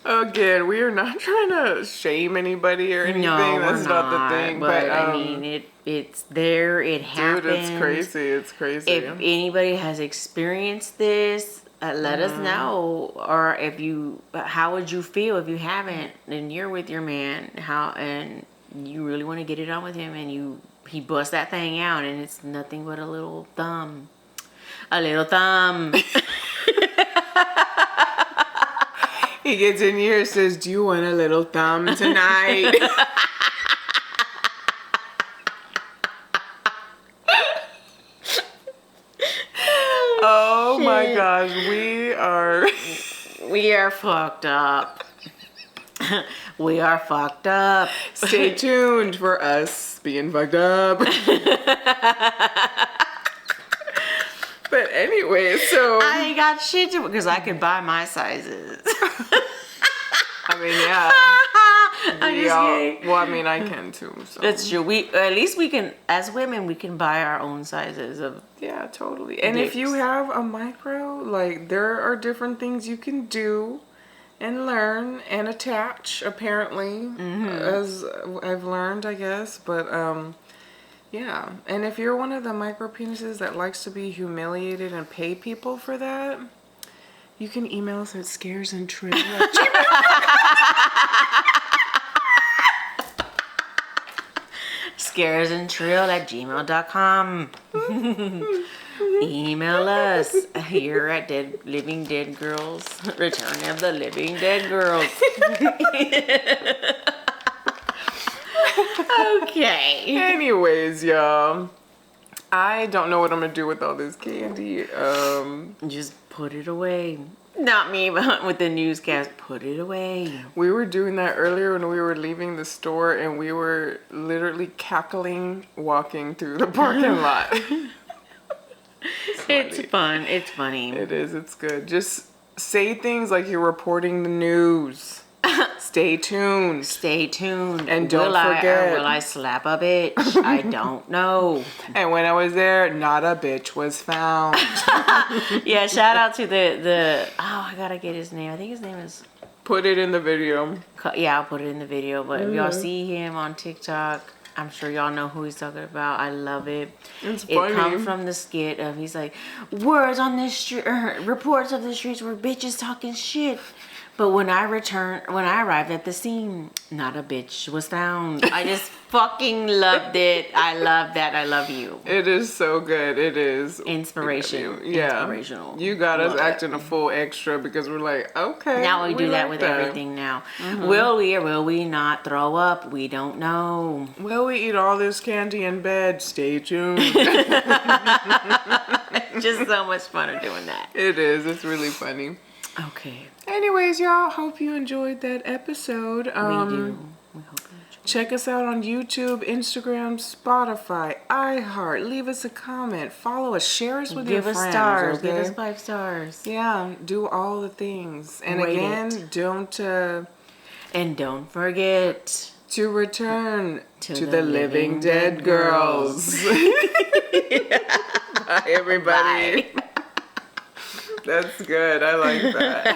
Again, we are not trying to shame anybody or anything. No, That's we're not not. the thing. But I mean, it's there. It happens. dude, it's crazy. It's crazy. If anybody has experienced this, let us know. Or if you, how would you feel if you haven't and you're with your man? And you really want to get it on with him, and he busts that thing out, and it's nothing but a little thumb. A little thumb. He gets in here and says, "Do you want a little thumb tonight?" Oh my gosh, we are fucked up. We are fucked up. Stay tuned for us being fucked up. But anyway, so I ain't got shit to because I can buy my sizes. I mean, yeah. I'm just kidding. Well, I mean, I can too. So. That's true. At least we can, as women, we can buy our own sizes of. Yeah, totally. And if you have a micro, like there are different things you can do and learn and attach. Apparently, as I've learned, I guess. But yeah. And if you're one of the micro penises that likes to be humiliated and pay people for that, you can email us at scaresandtrill. scaresandtrill@gmail.com. Email us here at Living Dead Girls. Return of the Living Dead Girls. Okay. Anyways, y'all. I don't know what I'm gonna do with all this candy. Just put it away. Not me, but with the newscast, put it away. We were doing that earlier when we were leaving the store, and we were literally cackling walking through the parking lot. It's fun. It's funny. It is. It's good. Just say things like you're reporting the news. Stay tuned. Stay tuned. And don't forget. Will I slap a bitch? I don't know. And when I was there, not a bitch was found. Yeah, shout out to the I gotta get his name. I think his name is. Put it in the video. Yeah, I'll put it in the video. But if y'all see him on TikTok, I'm sure y'all know who he's talking about. I love it. It's funny. It comes from the skit of he's like, words on this street, reports of the streets where bitches talking shit. But when I arrived at the scene, not a bitch was found. I just fucking loved it. I love that. I love you. It is so good. It is. Inspiration. Yeah. Inspirational. You got us acting a full extra because we're like, okay. Now we do like that with everything now. Will we or will we not throw up? We don't know. Will we eat all this candy in bed? Stay tuned. Just so much fun of doing that. It is. It's really funny. Okay. Anyways, y'all, hope you enjoyed that episode. We do. We hope you enjoyed. Check us out on YouTube, Instagram, Spotify, iHeart. Leave us a comment. Follow us. Share us with your friends. Give us stars. Okay? Give us 5 stars. Yeah, do all the things. And Rate again, it. And don't forget to return to the living dead girls. Bye, everybody. Bye. That's good. I like that.